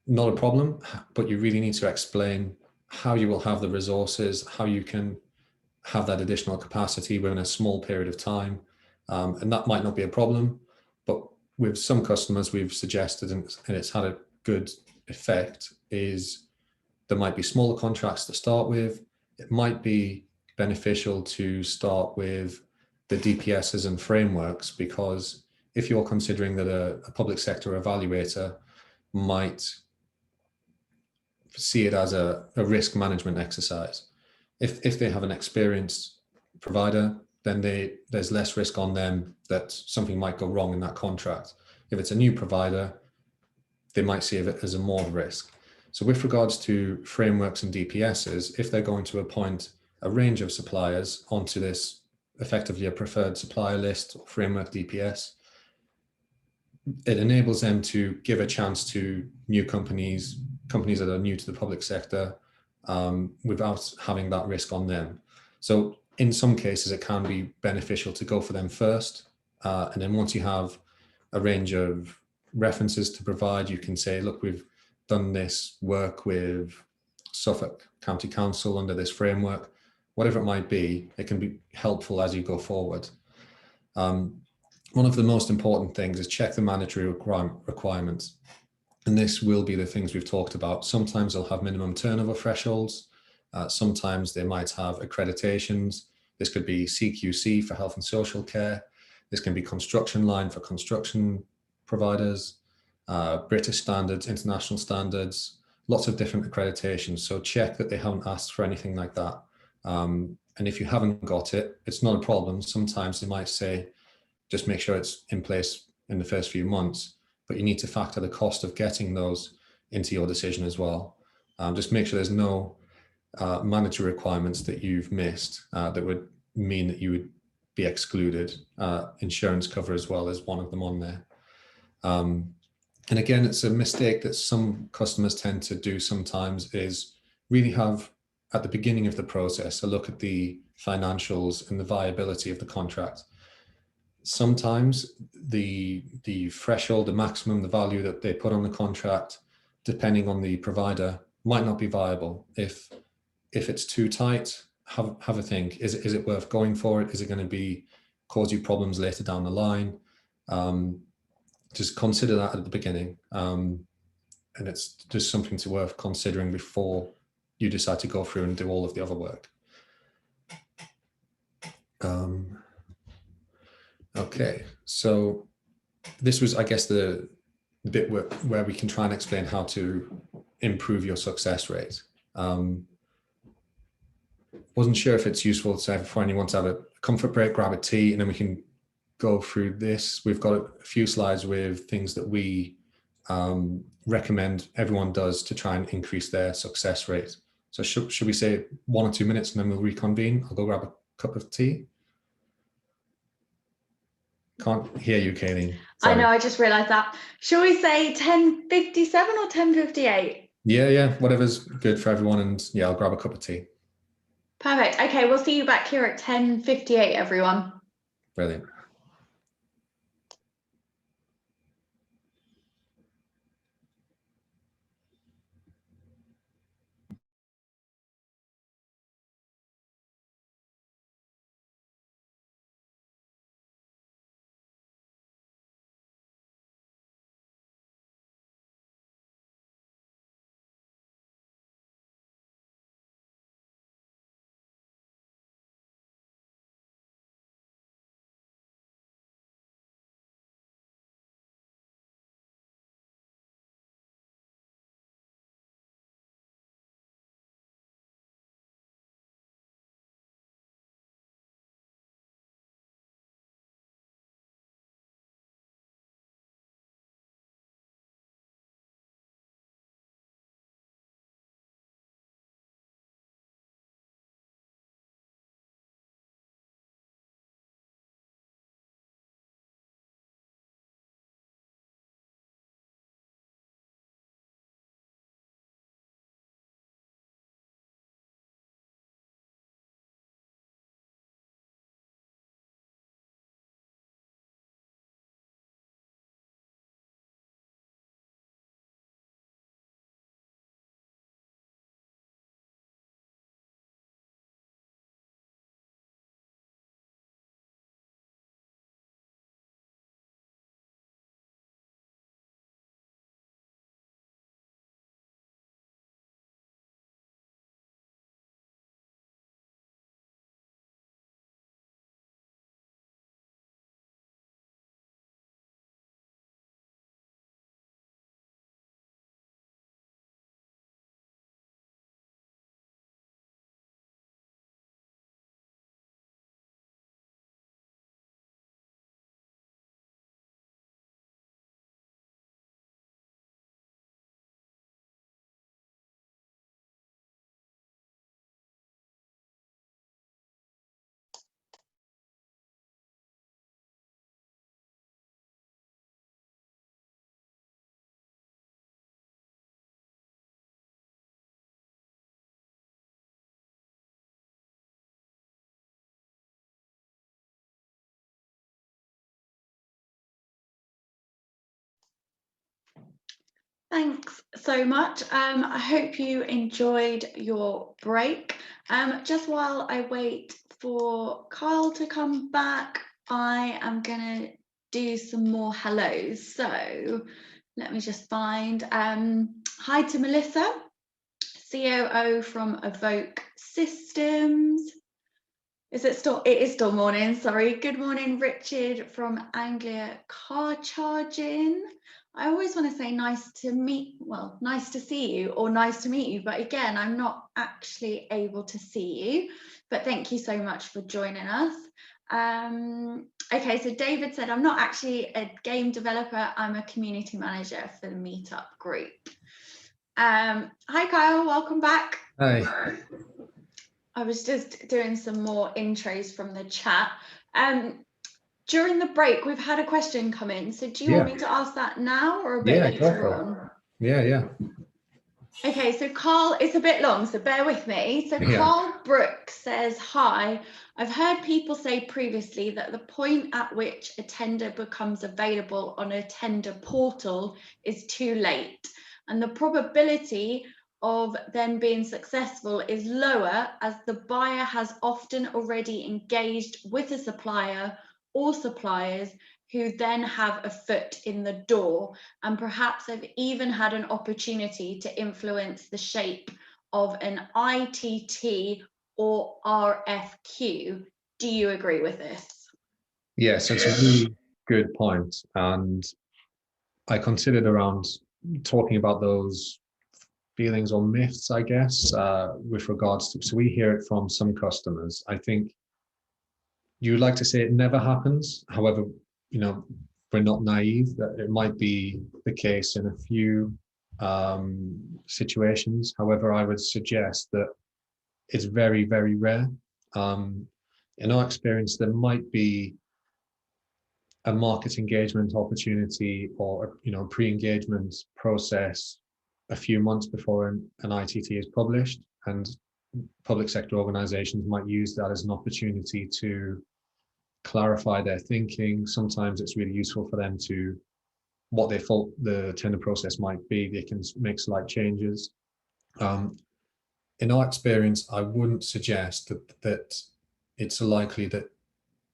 not a problem, but you really need to explain how you will have the resources, how you can have that additional capacity within a small period of time. And that might not be a problem, but with some customers we've suggested, and it's had a good effect, is there might be smaller contracts to start with. It might be beneficial to start with the DPSs and frameworks, because if you're considering that a public sector evaluator might see it as a risk management exercise. If they have an experienced provider, then there's less risk on them that something might go wrong in that contract. If it's a new provider, they might see it as a more risk. So with regards to frameworks and DPSs, if they're going to appoint a range of suppliers onto this, effectively a preferred supplier list or framework DPS, it enables them to give a chance to new companies that are new to the public sector, without having that risk on them. So in some cases, it can be beneficial to go for them first. And then once you have a range of references to provide, you can say, look, we've done this work with Suffolk County Council under this framework, whatever it might be, it can be helpful as you go forward. One of the most important things is check the mandatory requirements. And this will be the things we've talked about. Sometimes they'll have minimum turnover thresholds. Sometimes they might have accreditations. This could be CQC for health and social care. This can be construction line for construction providers, British standards, international standards, lots of different accreditations. So check that they haven't asked for anything like that. And if you haven't got it, it's not a problem. Sometimes they might say, just make sure it's in place in the first few months, but you need to factor the cost of getting those into your decision as well. Just make sure there's no mandatory requirements that you've missed that would mean that you would be excluded. Insurance cover as well is one of them on there. And again, it's a mistake that some customers tend to do sometimes, is really have at the beginning of the process a look at the financials and the viability of the contract. Sometimes the threshold, the maximum, the value that they put on the contract, depending on the provider, might not be viable. If it's too tight, have a think. Is it worth going for it? Is it going to cause you problems later down the line? Just consider that at the beginning. And it's just something to worth considering before you decide to go through and do all of the other work. Okay, so this was, I guess, the bit where we can try and explain how to improve your success rate. Wasn't sure if it's useful for anyone to have a comfort break, grab a tea, and then we can go through this. We've got a few slides with things that we recommend everyone does to try and increase their success rate. So should we say 1 or 2 minutes and then we'll reconvene? I'll go grab a cup of tea. Can't hear you, Kayleen. I know, I just realized that. Shall we say 10:57 or 10:58? Yeah, whatever's good for everyone. And yeah, I'll grab a cup of tea. Perfect. Okay, we'll see you back here at 10:58, everyone. Brilliant. Thanks so much. I hope you enjoyed your break. Just while I wait for Kyle to come back, I am going to do some more hellos. So let me just find, hi to Melissa, COO from Evoke Systems. It is still morning, sorry. Good morning, Richard from Anglia Car Charging. I always want to say nice to see you or nice to meet you, but again, I'm not actually able to see you, but thank you so much for joining us. Okay, so David said, I'm not actually a game developer, I'm a community manager for the Meetup group. Hi Kyle, welcome back. Hi. I was just doing some more intros from the chat. During the break, we've had a question come in. So do you want me to ask that now or a bit later on? Yeah. Okay, so Carl, it's a bit long, so bear with me. So Carl Brooke says, hi, I've heard people say previously that the point at which a tender becomes available on a tender portal is too late. And the probability of them being successful is lower as the buyer has often already engaged with a supplier or suppliers who then have a foot in the door and perhaps have even had an opportunity to influence the shape of an ITT or RFQ Do you agree with this? Yes, it's a really good point. And I considered around talking about those feelings or myths, I guess, with regards to, so we hear it from some customers. I think you would like to say it never happens. However, we're not naive that it might be the case in a few situations. However, I would suggest that it's very, very rare. In our experience, there might be a market engagement opportunity or pre-engagement process a few months before an ITT is published, and public sector organizations might use that as an opportunity to clarify their thinking. Sometimes it's really useful for them to, what they thought the tender process might be, they can make slight changes. In our experience, I wouldn't suggest that it's likely that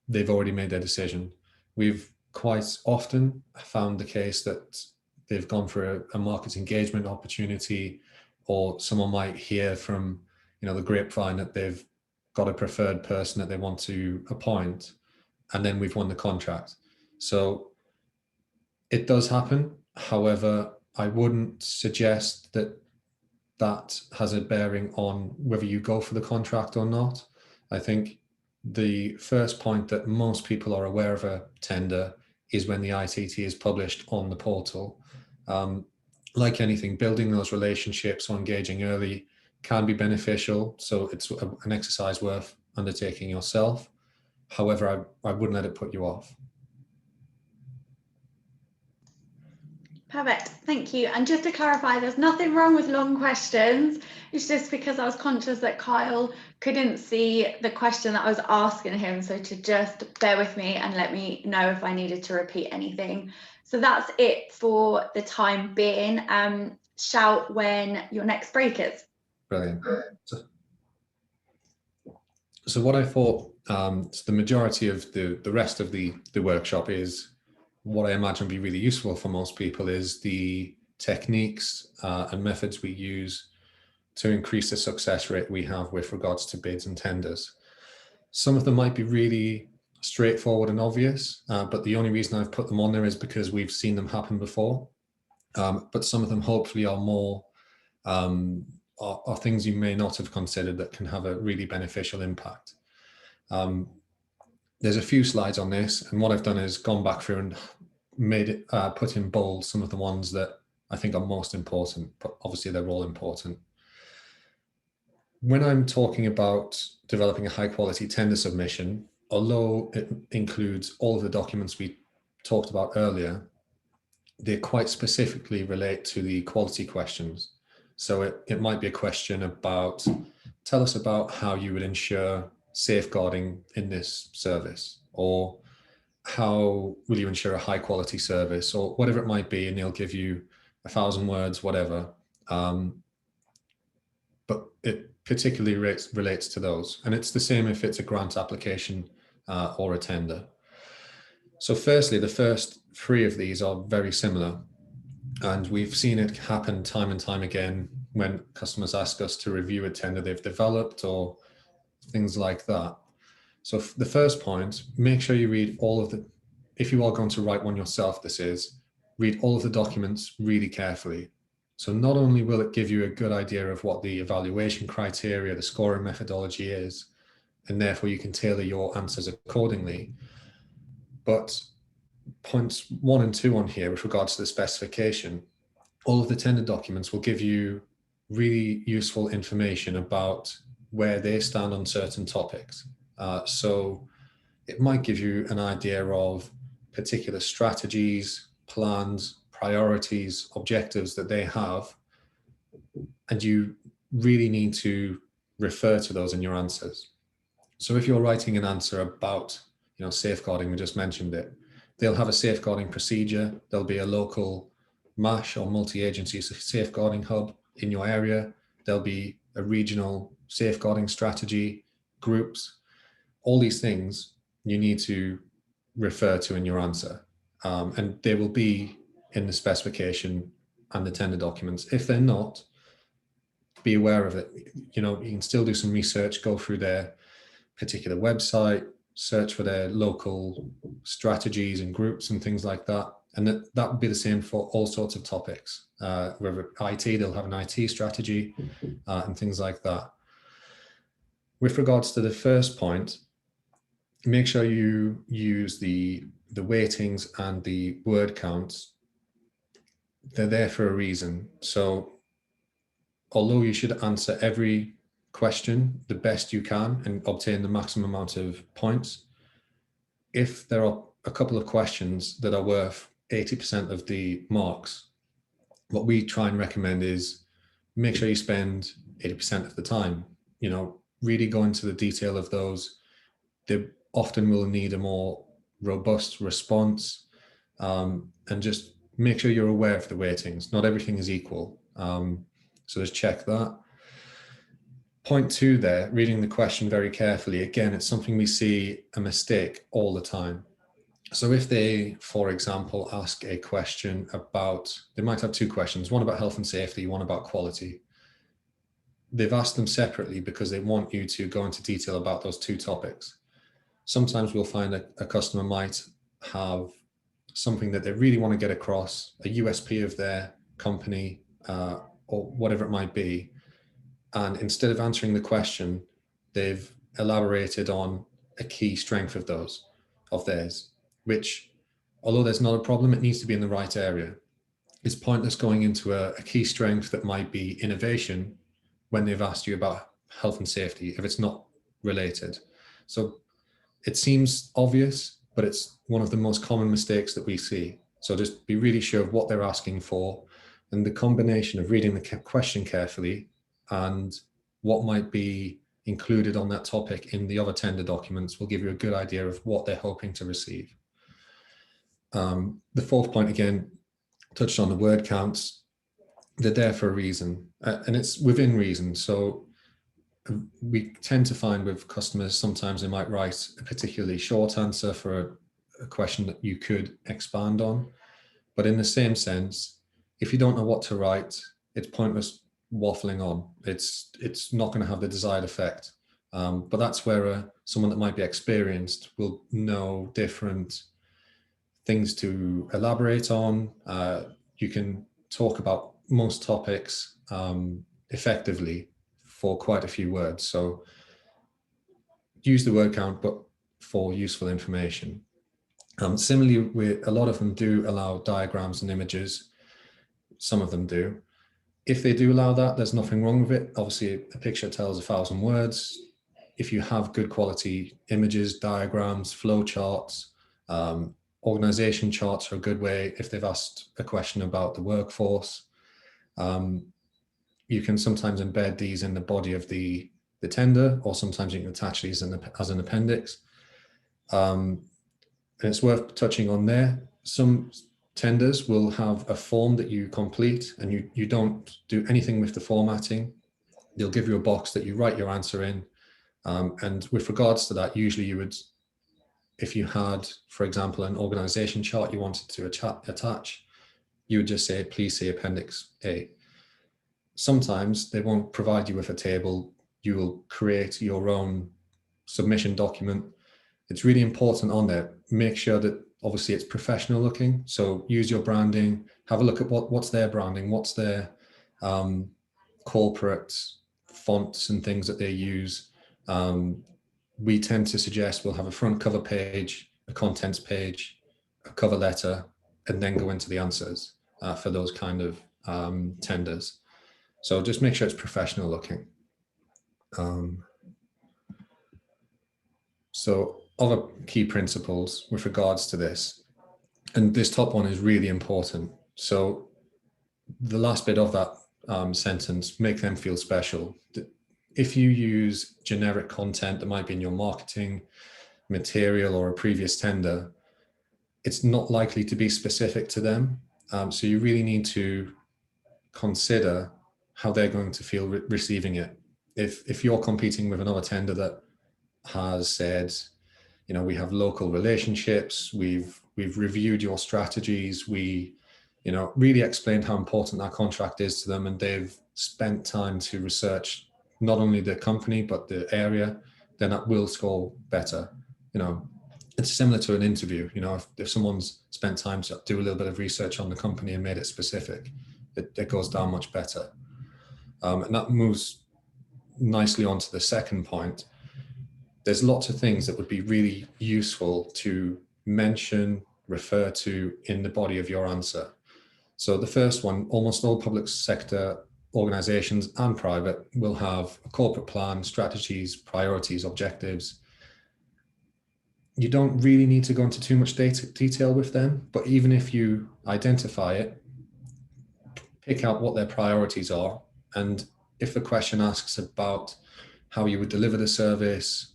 they've already made their decision. We've quite often found the case that they've gone for a market engagement opportunity, or someone might hear from the grapevine that they've got a preferred person that they want to appoint, and then we've won the contract. So it does happen. However, I wouldn't suggest that that has a bearing on whether you go for the contract or not. I think the first point that most people are aware of a tender is when the ITT is published on the portal. Like anything, building those relationships or engaging early can be beneficial. So it's an exercise worth undertaking yourself. However, I wouldn't let it put you off. Perfect, thank you. And just to clarify, there's nothing wrong with long questions. It's just because I was conscious that Kyle couldn't see the question that I was asking him. So to just bear with me and let me know if I needed to repeat anything. So that's it for the time being. Shout when your next break is. Brilliant. So what I thought, so the majority of the rest of the workshop is what I imagine would be really useful for most people is the techniques and methods we use to increase the success rate we have with regards to bids and tenders. Some of them might be really straightforward and obvious, but the only reason I've put them on there is because we've seen them happen before. But some of them hopefully are more, are things you may not have considered that can have a really beneficial impact. There's a few slides on this, and what I've done is gone back through and made it, put in bold some of the ones that I think are most important, but obviously they're all important. When I'm talking about developing a high quality tender submission, although it includes all of the documents we talked about earlier, they quite specifically relate to the quality questions. So it might be a question about, tell us about how you would ensure safeguarding in this service, or how will you ensure a high quality service, or whatever it might be, and they'll give you 1,000 words, whatever. But it particularly relates to those. And it's the same if it's a grant application or a tender. So firstly, the first three of these are very similar. And we've seen it happen time and time again when customers ask us to review a tender they've developed or things like that. So the first point, make sure you read all of the, if you are going to write one yourself, read all of the documents really carefully. So not only will it give you a good idea of what the evaluation criteria, the scoring methodology is, and therefore you can tailor your answers accordingly, but points 1 and 2 on here with regards to the specification, all of the tender documents will give you really useful information about where they stand on certain topics. So it might give you an idea of particular strategies, plans, priorities, objectives that they have, and you really need to refer to those in your answers. So if you're writing an answer about, safeguarding, we just mentioned it, they'll have a safeguarding procedure. There'll be a local MASH or multi-agency safeguarding hub in your area. There'll be a regional safeguarding strategy, groups. All these things you need to refer to in your answer. And they will be in the specification and the tender documents. If they're not, be aware of it. You can still do some research, go through there, particular website, search for their local strategies and groups and things like that. And that would be the same for all sorts of topics. Whether IT, they'll have an IT strategy and things like that. With regards to the first point, make sure you use the weightings and the word counts. They're there for a reason. So although you should answer every question the best you can and obtain the maximum amount of points, if there are a couple of questions that are worth 80% of the marks, what we try and recommend is make sure you spend 80% of the time, really go into the detail of those. They often will need a more robust response, and just make sure you're aware of the weightings. Not everything is equal. So just check that. Point 2 there, reading the question very carefully. Again, it's something we see a mistake all the time. So if they, for example, ask a question about, they might have 2 questions, one about health and safety, one about quality. They've asked them separately because they want you to go into detail about those 2 topics. Sometimes we'll find a customer might have something that they really want to get across, a USP of their company, or whatever it might be. And instead of answering the question, they've elaborated on a key strength of theirs, which, although there's not a problem, it needs to be in the right area. It's pointless going into a key strength that might be innovation when they've asked you about health and safety, if it's not related. So it seems obvious, but it's one of the most common mistakes that we see. So just be really sure of what they're asking for, and the combination of reading the question carefully and what might be included on that topic in the other tender documents will give you a good idea of what they're hoping to receive. The 4th point, again, touched on the word counts. They're there for a reason, and it's within reason. So we tend to find with customers, sometimes they might write a particularly short answer for a question that you could expand on. But in the same sense, if you don't know what to write, it's pointless waffling on. It's not going to have the desired effect. But that's where someone that might be experienced will know different things to elaborate on. You can talk about most topics effectively for quite a few words. So use the word count, but for useful information. Similarly, a lot of them do allow diagrams and images. Some of them do. If they do allow that, there's nothing wrong with it. Obviously, a picture tells 1,000 words. If you have good quality images, diagrams, flow charts, organization charts are a good way. If they've asked a question about the workforce, you can sometimes embed these in the body of the tender, or sometimes you can attach these as an appendix. And it's worth touching on there. Some tenders will have a form that you complete, and you don't do anything with the formatting. They'll give you a box that you write your answer in. And with regards to that, usually you would, if you had, for example, an organization chart you wanted to attach, you would just say, please see Appendix A. Sometimes they won't provide you with a table. You will create your own submission document. It's really important on there. Make sure that obviously it's professional looking. So use your branding, have a look at what's their branding, what's their corporate fonts and things that they use. We tend to suggest we'll have a front cover page, a contents page, a cover letter, and then go into the answers for those kind of tenders. So just make sure it's professional looking. So other key principles with regards to this, and this top one is really important. So the last bit of that sentence, make them feel special. If you use generic content that might be in your marketing material or a previous tender, it's not likely to be specific to them. So you really need to consider how they're going to feel receiving it. If you're competing with another tender that has said, we have local relationships, we've reviewed your strategies, we really explained how important that contract is to them, and they've spent time to research not only the company but the area, then that will score better. You know, it's similar to an interview. You know, if someone's spent time to do a little bit of research on the company and made it specific, it goes down much better. And that moves nicely on to the second point. There's lots of things that would be really useful to mention, refer to in the body of your answer. So the first one, almost all public sector organizations and private will have a corporate plan, strategies, priorities, objectives. You don't really need to go into too much detail with them, but even if you identify it, pick out what their priorities are. And if the question asks about how you would deliver the service,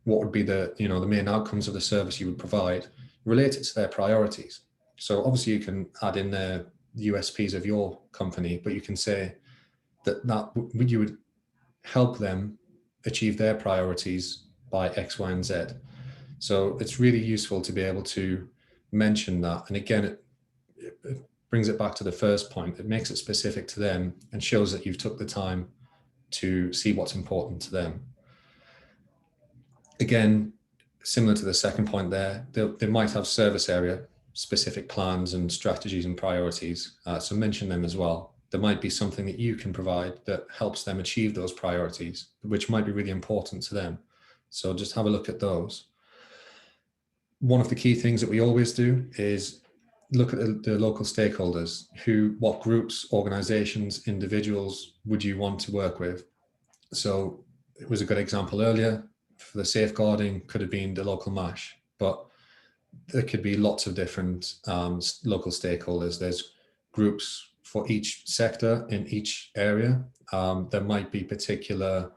what would be the main outcomes of the service you would provide, relate it to their priorities. So obviously you can add in the USPs of your company, but you can say that you would help them achieve their priorities by X, Y, and Z. So it's really useful to be able to mention that. And again, it brings it back to the first point. It makes it specific to them and shows that you've took the time to see what's important to them. Again, similar to the second point there, they might have service area specific plans and strategies and priorities. So mention them as well. There might be something that you can provide that helps them achieve those priorities, which might be really important to them. So just have a look at those. One of the key things that we always do is look at the local stakeholders. What groups, organizations, individuals would you want to work with? So it was a good example earlier. For the safeguarding, could have been the local MASH, but there could be lots of different local stakeholders. There's groups for each sector in each area. There might be particular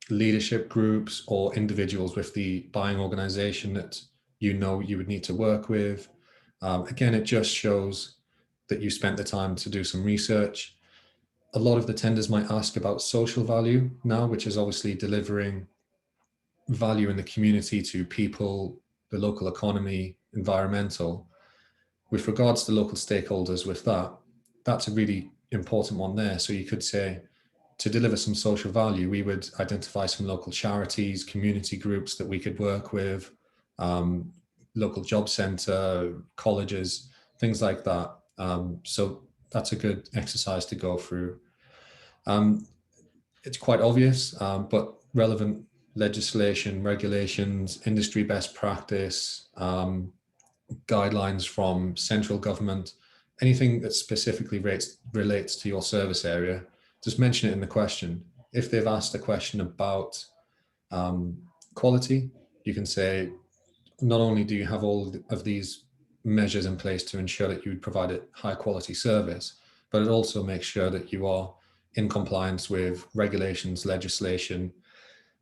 leadership groups or individuals with the buying organization that you would need to work with. Again, it just shows that you spent the time to do some research. A lot of the tenders might ask about social value now, which is obviously delivering value in the community to people, the local economy, environmental. With regards to local stakeholders with that's a really important one there. So you could say, to deliver some social value, we would identify some local charities, community groups that we could work with, local job centre, colleges, things like that. So that's a good exercise to go through. It's quite obvious, but relevant legislation, regulations, industry best practice, guidelines from central government, anything that specifically relates to your service area, just mention it in the question. If they've asked a question about quality, you can say, not only do you have all of these measures in place to ensure that you would provide a high quality service, but it also makes sure that you are in compliance with regulations, legislation,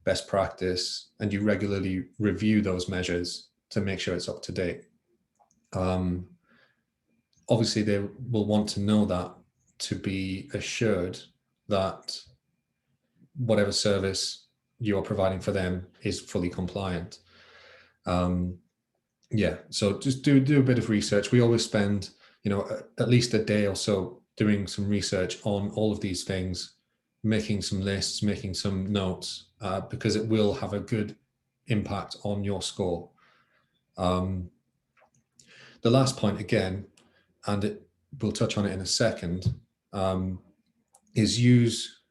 best practice, and you regularly review those measures to make sure it's up to date. Obviously, they will want to know that to be assured that whatever service you're providing for them is fully compliant. So just do a bit of research. We always spend, at least a day or so doing some research on all of these things, making some lists, making some notes, because it will have a good impact on your score. The last point, again, and we'll touch on it in a second, is use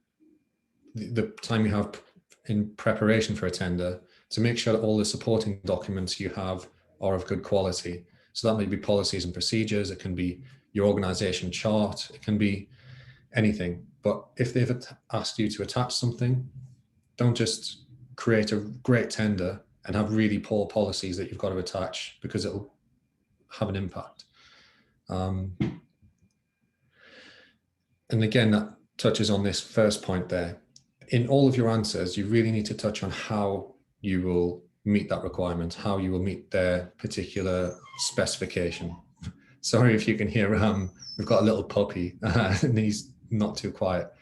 the time you have in preparation for a tender to make sure that all the supporting documents you have are of good quality. So that may be policies and procedures, it can be your organization chart, it can be anything. But if they've asked you to attach something, don't just create a great tender and have really poor policies that you've got to attach, because it'll have an impact. And again, that touches on this first point there. In all of your answers, you really need to touch on how you will meet that requirement, how you will meet their particular specification. Sorry if you can hear, we've got a little puppy and he's not too quiet.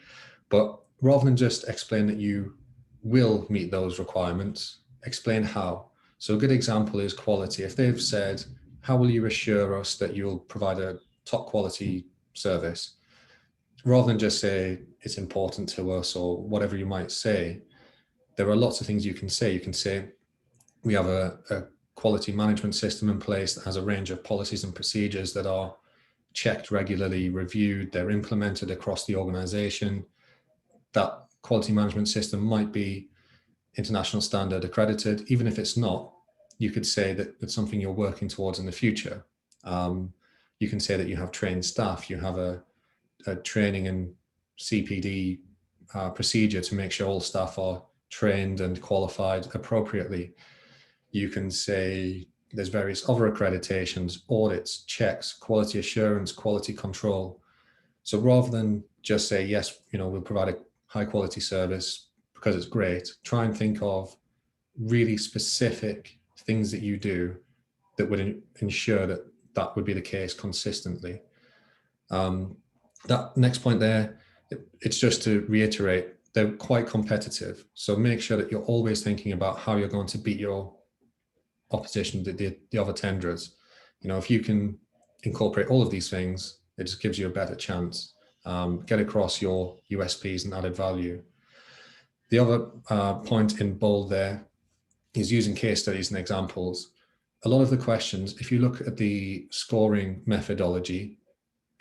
But rather than just explain that you will meet those requirements, explain how. So a good example is quality. If they've said, how will you assure us that you'll provide a top quality service? Rather than just say, it's important to us, or whatever you might say, there are lots of things you can say. You can say, we have a quality management system in place that has a range of policies and procedures that are checked regularly, reviewed, they're implemented across the organization. That quality management system might be international standard accredited. Even if it's not, you could say that it's something you're working towards in the future. You can say that you have trained staff, you have a training and CPD procedure to make sure all staff are trained and qualified appropriately. You can say there's various other accreditations, audits, checks, quality assurance, quality control. So rather than just say, yes, we'll provide a high quality service because it's great, try and think of really specific things that you do that would ensure that that would be the case consistently. That next point there, it's just to reiterate, they're quite competitive. So make sure that you're always thinking about how you're going to beat your opposition, the other tenderers. If you can incorporate all of these things, it just gives you a better chance. Get across your USPs and added value. The other point in bold there is using case studies and examples. A lot of the questions, if you look at the scoring methodology,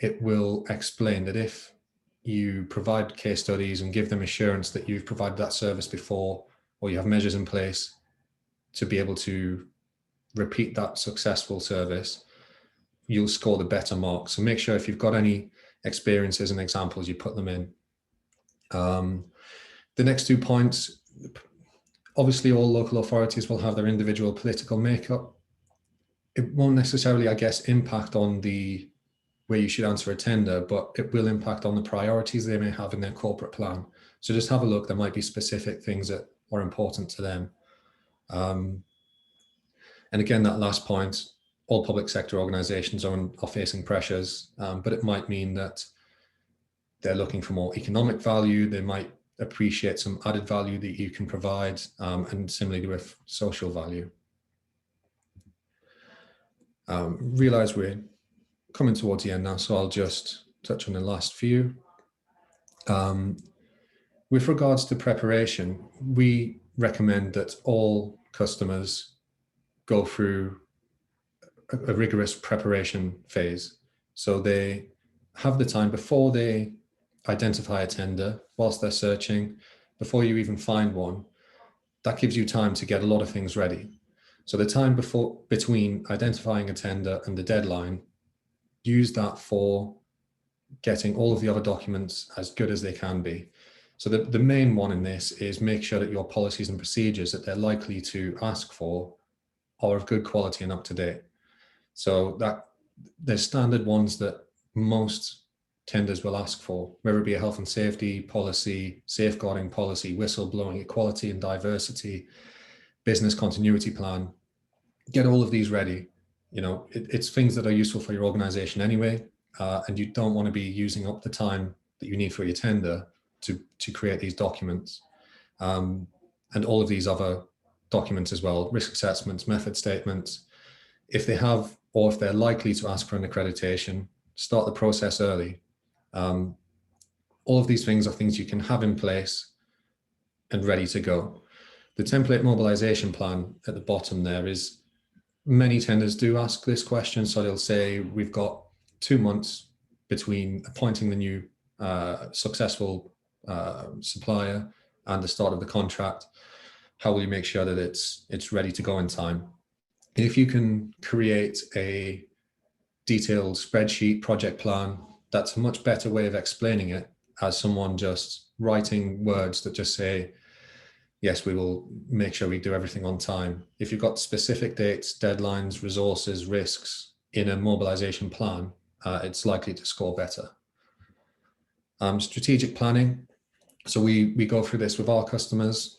it will explain that if you provide case studies and give them assurance that you've provided that service before, or you have measures in place to be able to repeat that successful service, you'll score the better mark. So make sure if you've got any experiences and examples, you put them in. The next 2 points, obviously all local authorities will have their individual political makeup. It won't necessarily, I guess, impact on the way you should answer a tender, but it will impact on the priorities they may have in their corporate plan. So just have a look. There might be specific things that are important to them. And again, that last point, all public sector organizations are facing pressures, but it might mean that they're looking for more economic value. They might appreciate some added value that you can provide, and similarly with social value. Realize we're coming towards the end now, so I'll just touch on the last few. With regards to preparation, we recommend that all customers go through a rigorous preparation phase. So they have the time before they identify a tender, whilst they're searching, before you even find one, that gives you time to get a lot of things ready. So the time between identifying a tender and the deadline, use that for getting all of the other documents as good as they can be. So the main one in this is make sure that your policies and procedures that they're likely to ask for are of good quality and up to date. So that there's standard ones that most tenders will ask for, whether it be a health and safety policy, safeguarding policy, whistleblowing, equality and diversity, business continuity plan. Get all of these ready. It's things that are useful for your organization anyway, and you don't want to be using up the time that you need for your tender to create these documents. And all of these other documents as well, risk assessments, method statements. If they have, or if they're likely to ask for an accreditation, start the process early. All of these things are things you can have in place and ready to go. The template mobilization plan at the bottom there is, many tenders do ask this question. So they'll say, we've got 2 months between appointing the new successful supplier and the start of the contract. How will you make sure that it's ready to go in time? If you can create a detailed spreadsheet project plan, that's a much better way of explaining it as someone just writing words that just say, yes, we will make sure we do everything on time. If you've got specific dates, deadlines, resources, risks in a mobilization plan, it's likely to score better. Strategic planning. So we go through this with our customers.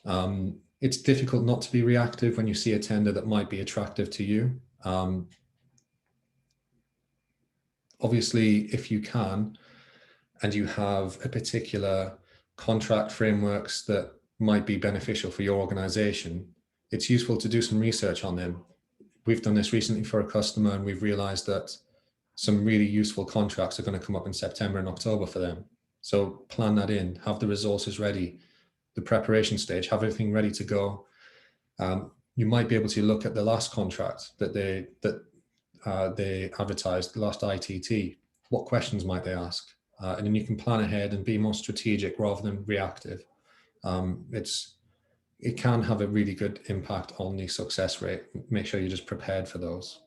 It's difficult not to be reactive when you see a tender that might be attractive to you. Obviously, if you can, and you have a particular contract frameworks that might be beneficial for your organization, it's useful to do some research on them. We've done this recently for a customer, and we've realized that some really useful contracts are going to come up in September and October for them. So plan that in, have the resources ready, the preparation stage, have everything ready to go. You might be able to look at the last contract that they advertised, the last ITT. What questions might they ask? And then you can plan ahead and be more strategic rather than reactive. It can have a really good impact on the success rate. Make sure you're just prepared for those.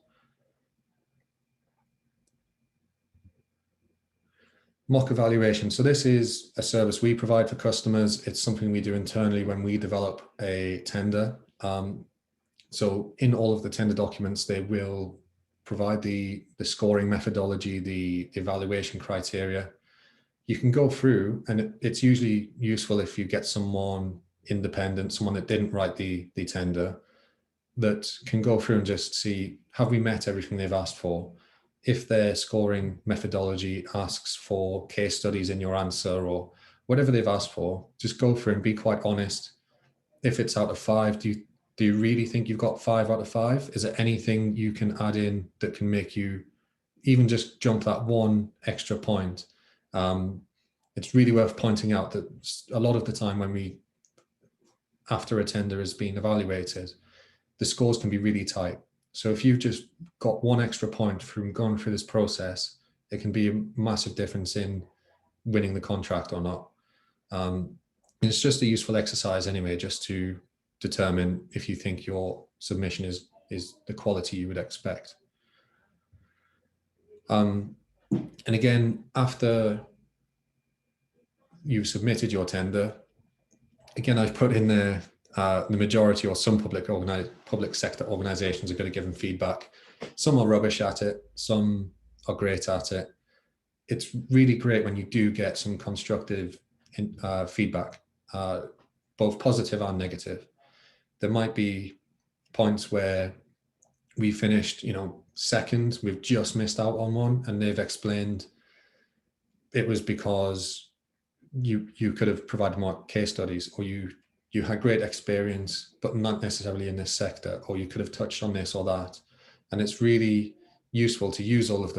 Mock evaluation. So this is a service we provide for customers. It's something we do internally when we develop a tender. So in all of the tender documents, they will provide the scoring methodology, the evaluation criteria. You can go through, and it's usually useful if you get someone independent, someone that didn't write the tender, that can go through and just see, have we met everything they've asked for? If their scoring methodology asks for case studies in your answer or whatever they've asked for, just go through and be quite honest. If it's out of 5, do you really think you've got 5 out of 5? Is there anything you can add in that can make you even just jump that one extra point? It's really worth pointing out that a lot of the time after a tender has been evaluated, the scores can be really tight. So if you've just got one extra point from going through this process, it can be a massive difference in winning the contract or not. It's just a useful exercise anyway, just to determine if you think your submission is the quality you would expect. And again, after you've submitted your tender, again, I've put in there the majority or some public sector organizations are going to give them feedback. Some are rubbish at it, some are great at it. It's really great when you do get some constructive feedback, both positive and negative. There might be points where we finished, second, we've just missed out on one, and they've explained it was because you could have provided more case studies, or you had great experience, but not necessarily in this sector, or you could have touched on this or that. And it's really useful to use all of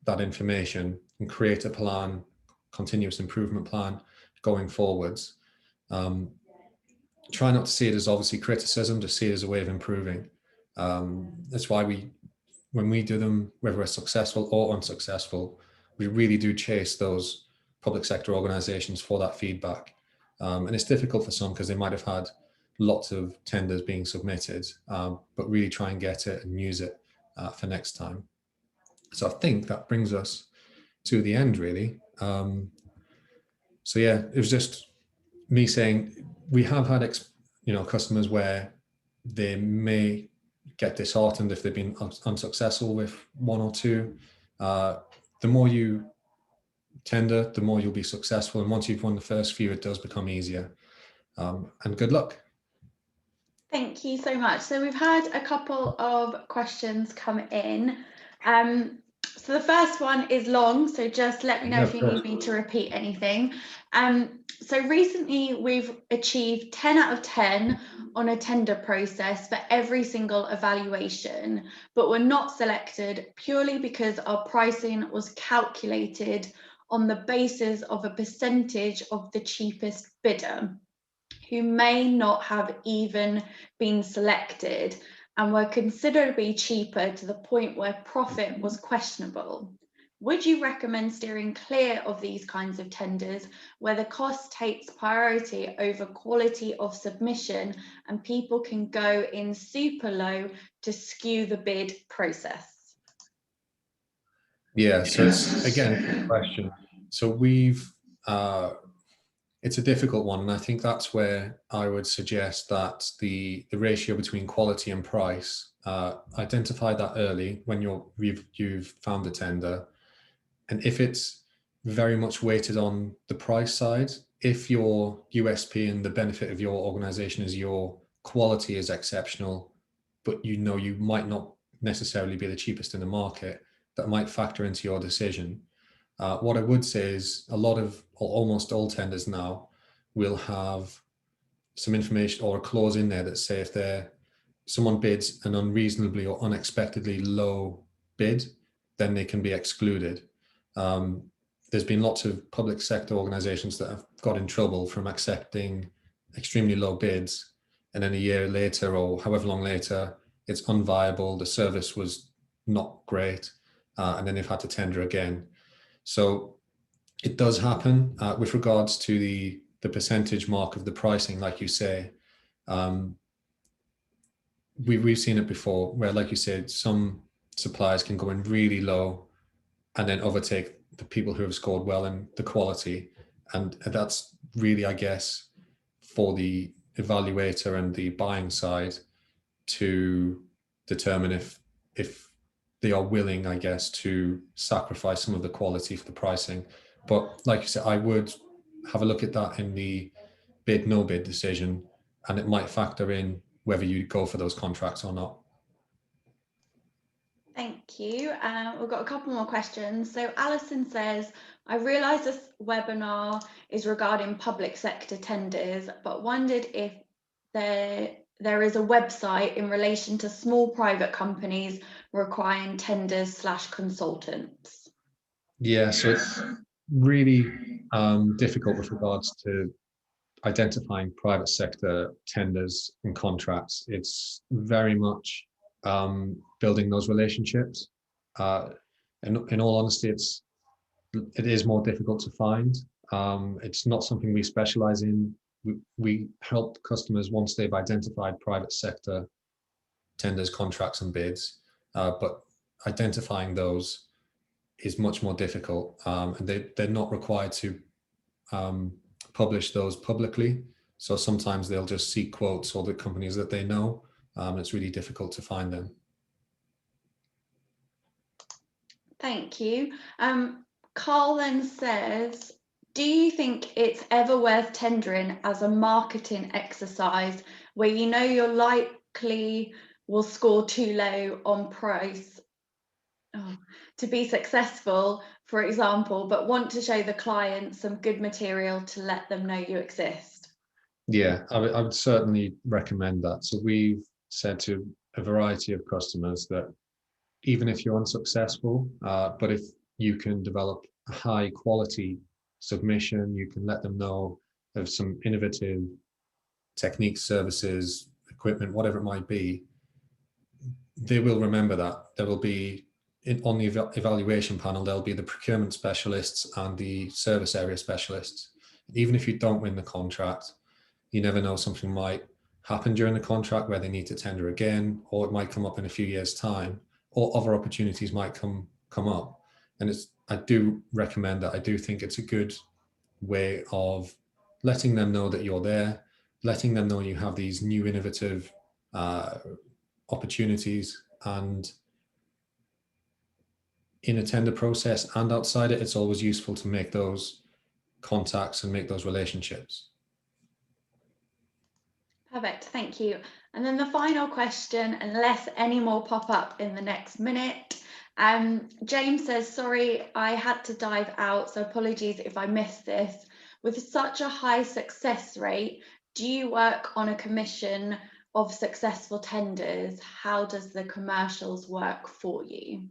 that information and create a plan, continuous improvement plan going forwards. Try not to see it as obviously criticism, just see it as a way of improving. That's why when we do them, whether we're successful or unsuccessful, we really do chase those public sector organizations for that feedback. And it's difficult for some because they might have had lots of tenders being submitted, but really try and get it and use it for next time. So I think that brings us to the end, really. So yeah, it was just me saying we have had customers where they may get disheartened if they've been unsuccessful with one or two. The more you tender, the more you'll be successful. And once you've won the first few, it does become easier. And good luck. Thank you so much. So we've had a couple of questions come in. So the first one is long, so just let me know if you need me to repeat anything. So recently we've achieved 10 out of 10 on a tender process for every single evaluation, but we're not selected purely because our pricing was calculated on the basis of a percentage of the cheapest bidder, who may not have even been selected and were considerably cheaper to the point where profit was questionable. Would you recommend steering clear of these kinds of tenders where the cost takes priority over quality of submission and people can go in super low to skew the bid process? Yeah, so it's, again, a good question. So it's a difficult one, and I think that's where I would suggest that the ratio between quality and price, identify that early when you've found the tender. And if it's very much weighted on the price side, if your USP and the benefit of your organization is your quality is exceptional, but you might not necessarily be the cheapest in the market, that might factor into your decision. What I would say is almost all tenders now will have some information or a clause in there that say if someone bids an unreasonably or unexpectedly low bid, then they can be excluded. there's been lots of public sector organizations that have got in trouble from accepting extremely low bids, and then a year later or however long later, it's unviable, the service was not great, and then they've had to tender again. So it does happen. With regards to the percentage mark of the pricing, like you say, we've seen it before where, like you said, some suppliers can go in really low and then overtake the people who have scored well in the quality. And that's really, I guess, for the evaluator and the buying side to determine if they are willing, I guess, to sacrifice some of the quality for the pricing. But like you said, I would have a look at that in the bid, no bid decision, and it might factor in whether you go for those contracts or not. Thank you. We've got a couple more questions. So Alison says, I realise this webinar is regarding public sector tenders, but wondered if there is a website in relation to small private companies requiring tenders/consultants. Yeah, so it's really difficult with regards to identifying private sector tenders and contracts. It's very much building those relationships. In all honesty, it is more difficult to find. It's not something we specialize in. We help customers once they've identified private sector tenders, contracts, and bids, but identifying those is much more difficult, and they're not required to publish those publicly. So sometimes they'll just seek quotes or the companies that they know. It's really difficult to find them. Thank you. Carl then says, do you think it's ever worth tendering as a marketing exercise where you know you're likely will score too low on price to be successful, for example, but want to show the client some good material to let them know you exist? Yeah, I would certainly recommend that. So we've said to a variety of customers that even if you're unsuccessful, but if you can develop a high quality submission, you can let them know of some innovative techniques, services, equipment, whatever it might be, they will remember that. There will be, on the evaluation panel, there'll be the procurement specialists and the service area specialists. Even if you don't win the contract, you never know, something might happen during the contract where they need to tender again, or it might come up in a few years' time, or other opportunities might come up. And I do recommend that. I do think it's a good way of letting them know that you're there, letting them know you have these new innovative opportunities, and in a tender process and outside it, it's always useful to make those contacts and make those relationships. Perfect, thank you. And then the final question, unless any more pop up in the next minute. James says, sorry, I had to dive out, so apologies if I missed this. With such a high success rate, do you work on a commission of successful tenders? How does the commercials work for you?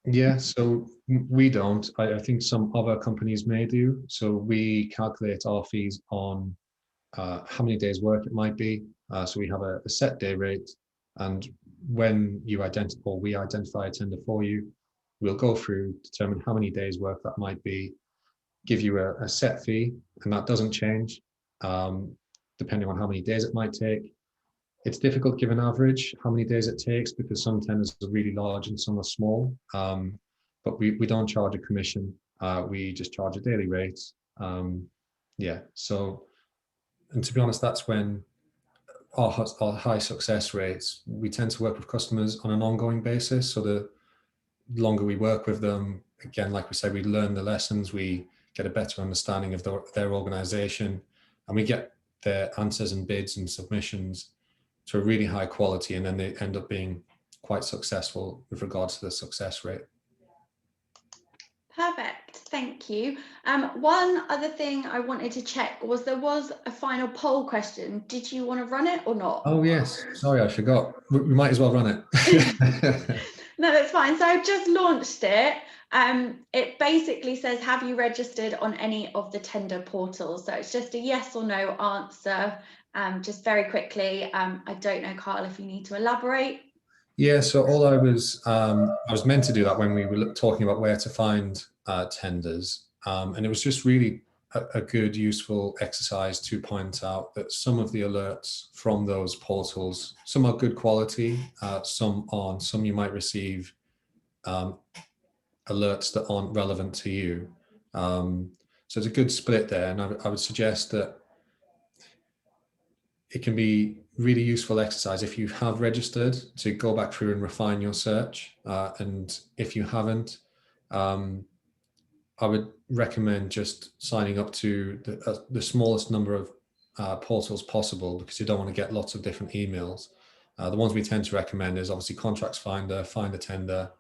Yeah, so we don't. I think some other companies may do. So we calculate our fees on how many days work it might be. So we have a set day rate, and when you identify, or we identify a tender for you, we'll go through, determine how many days work that might be, give you a set fee, and that doesn't change depending on how many days it might take. It's difficult to give an average how many days it takes because some tenders are really large and some are small, but we don't charge a commission. We just charge a daily rate. Yeah, so, and to be honest, that's when our high success rates, we tend to work with customers on an ongoing basis. So the longer we work with them, again, like we said, we learn the lessons, we get a better understanding of their organization, and we get their answers and bids and submissions to a really high quality, and then they end up being quite successful with regards to the success rate. Perfect, thank you. One other thing I wanted to check was there was a final poll question. Did you want to run it or not? Oh yes, sorry, I forgot. We might as well run it. No, that's fine. So I've just launched it. It basically says, have you registered on any of the tender portals? So it's just a yes or no answer. Just very quickly. I don't know, Carl, if you need to elaborate. Yeah, so all I was meant to do that when we were talking about where to find tenders, and it was just really a good, useful exercise to point out that some of the alerts from those portals, some are good quality, some aren't. Some you might receive alerts that aren't relevant to you. So it's a good split there, and I would suggest that it can be really useful exercise if you have registered to go back through and refine your search. And if you haven't, I would recommend just signing up to the smallest number of portals possible, because you don't want to get lots of different emails. The ones we tend to recommend is obviously Contracts Finder, Find a Tender,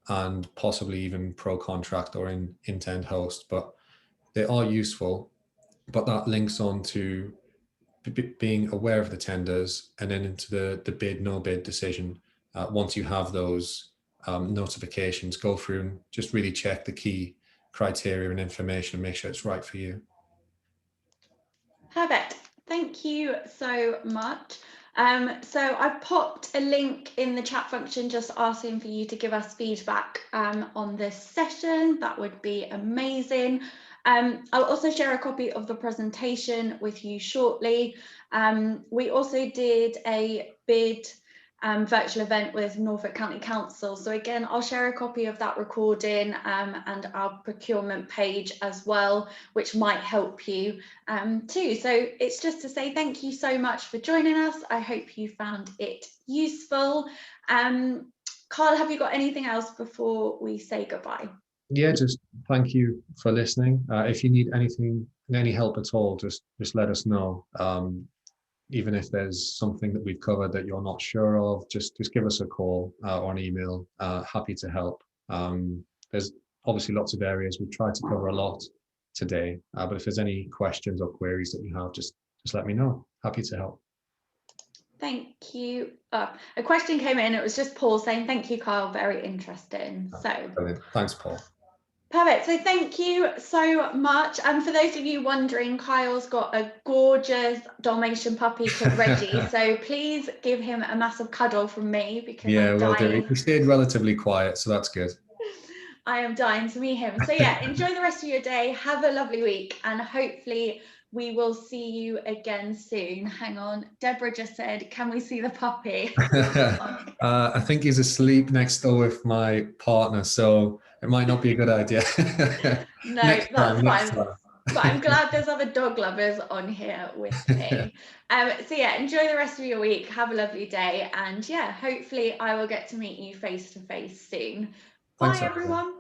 and possibly even Pro Contract or Intent Host. But they are useful, but that links on to being aware of the tenders and then into the bid, no bid decision. Once you have those notifications, go through and just really check the key criteria and information and make sure it's right for you. Perfect. Thank you so much. So I've popped a link in the chat function just asking for you to give us feedback on this session. That would be amazing. I'll also share a copy of the presentation with you shortly. We also did a bid virtual event with Norfolk County Council. So again, I'll share a copy of that recording and our procurement page as well, which might help you too. So it's just to say thank you so much for joining us. I hope you found it useful. Carl, have you got anything else before we say goodbye? Yeah, just thank you for listening. If you need any help at all, just let us know. Even if there's something that we've covered that you're not sure of, just give us a call or an email. Happy to help. There's obviously lots of areas. We've tried to cover a lot today, but if there's any questions or queries that you have, just let me know. Happy to help. Thank you. A question came in. It was just Paul saying, thank you, Carl. Very interesting. So Brilliant. Thanks, Paul. Perfect. So thank you so much. And for those of you wondering, Kyle's got a gorgeous Dalmatian puppy called Reggie. So please give him a massive cuddle from me, because Yeah, I'm will do. dying. He stayed relatively quiet, so that's good. I am dying to meet him. So yeah, enjoy the rest of your day. Have a lovely week, and hopefully we will see you again soon. Hang on. Deborah just said, can we see the puppy? I think he's asleep next door with my partner, so it might not be a good idea. No, Next that's time. fine. But I'm glad there's other dog lovers on here with me. So yeah, enjoy the rest of your week. Have a lovely day. And yeah, hopefully I will get to meet you face to face soon. Thanks, Bye, everyone.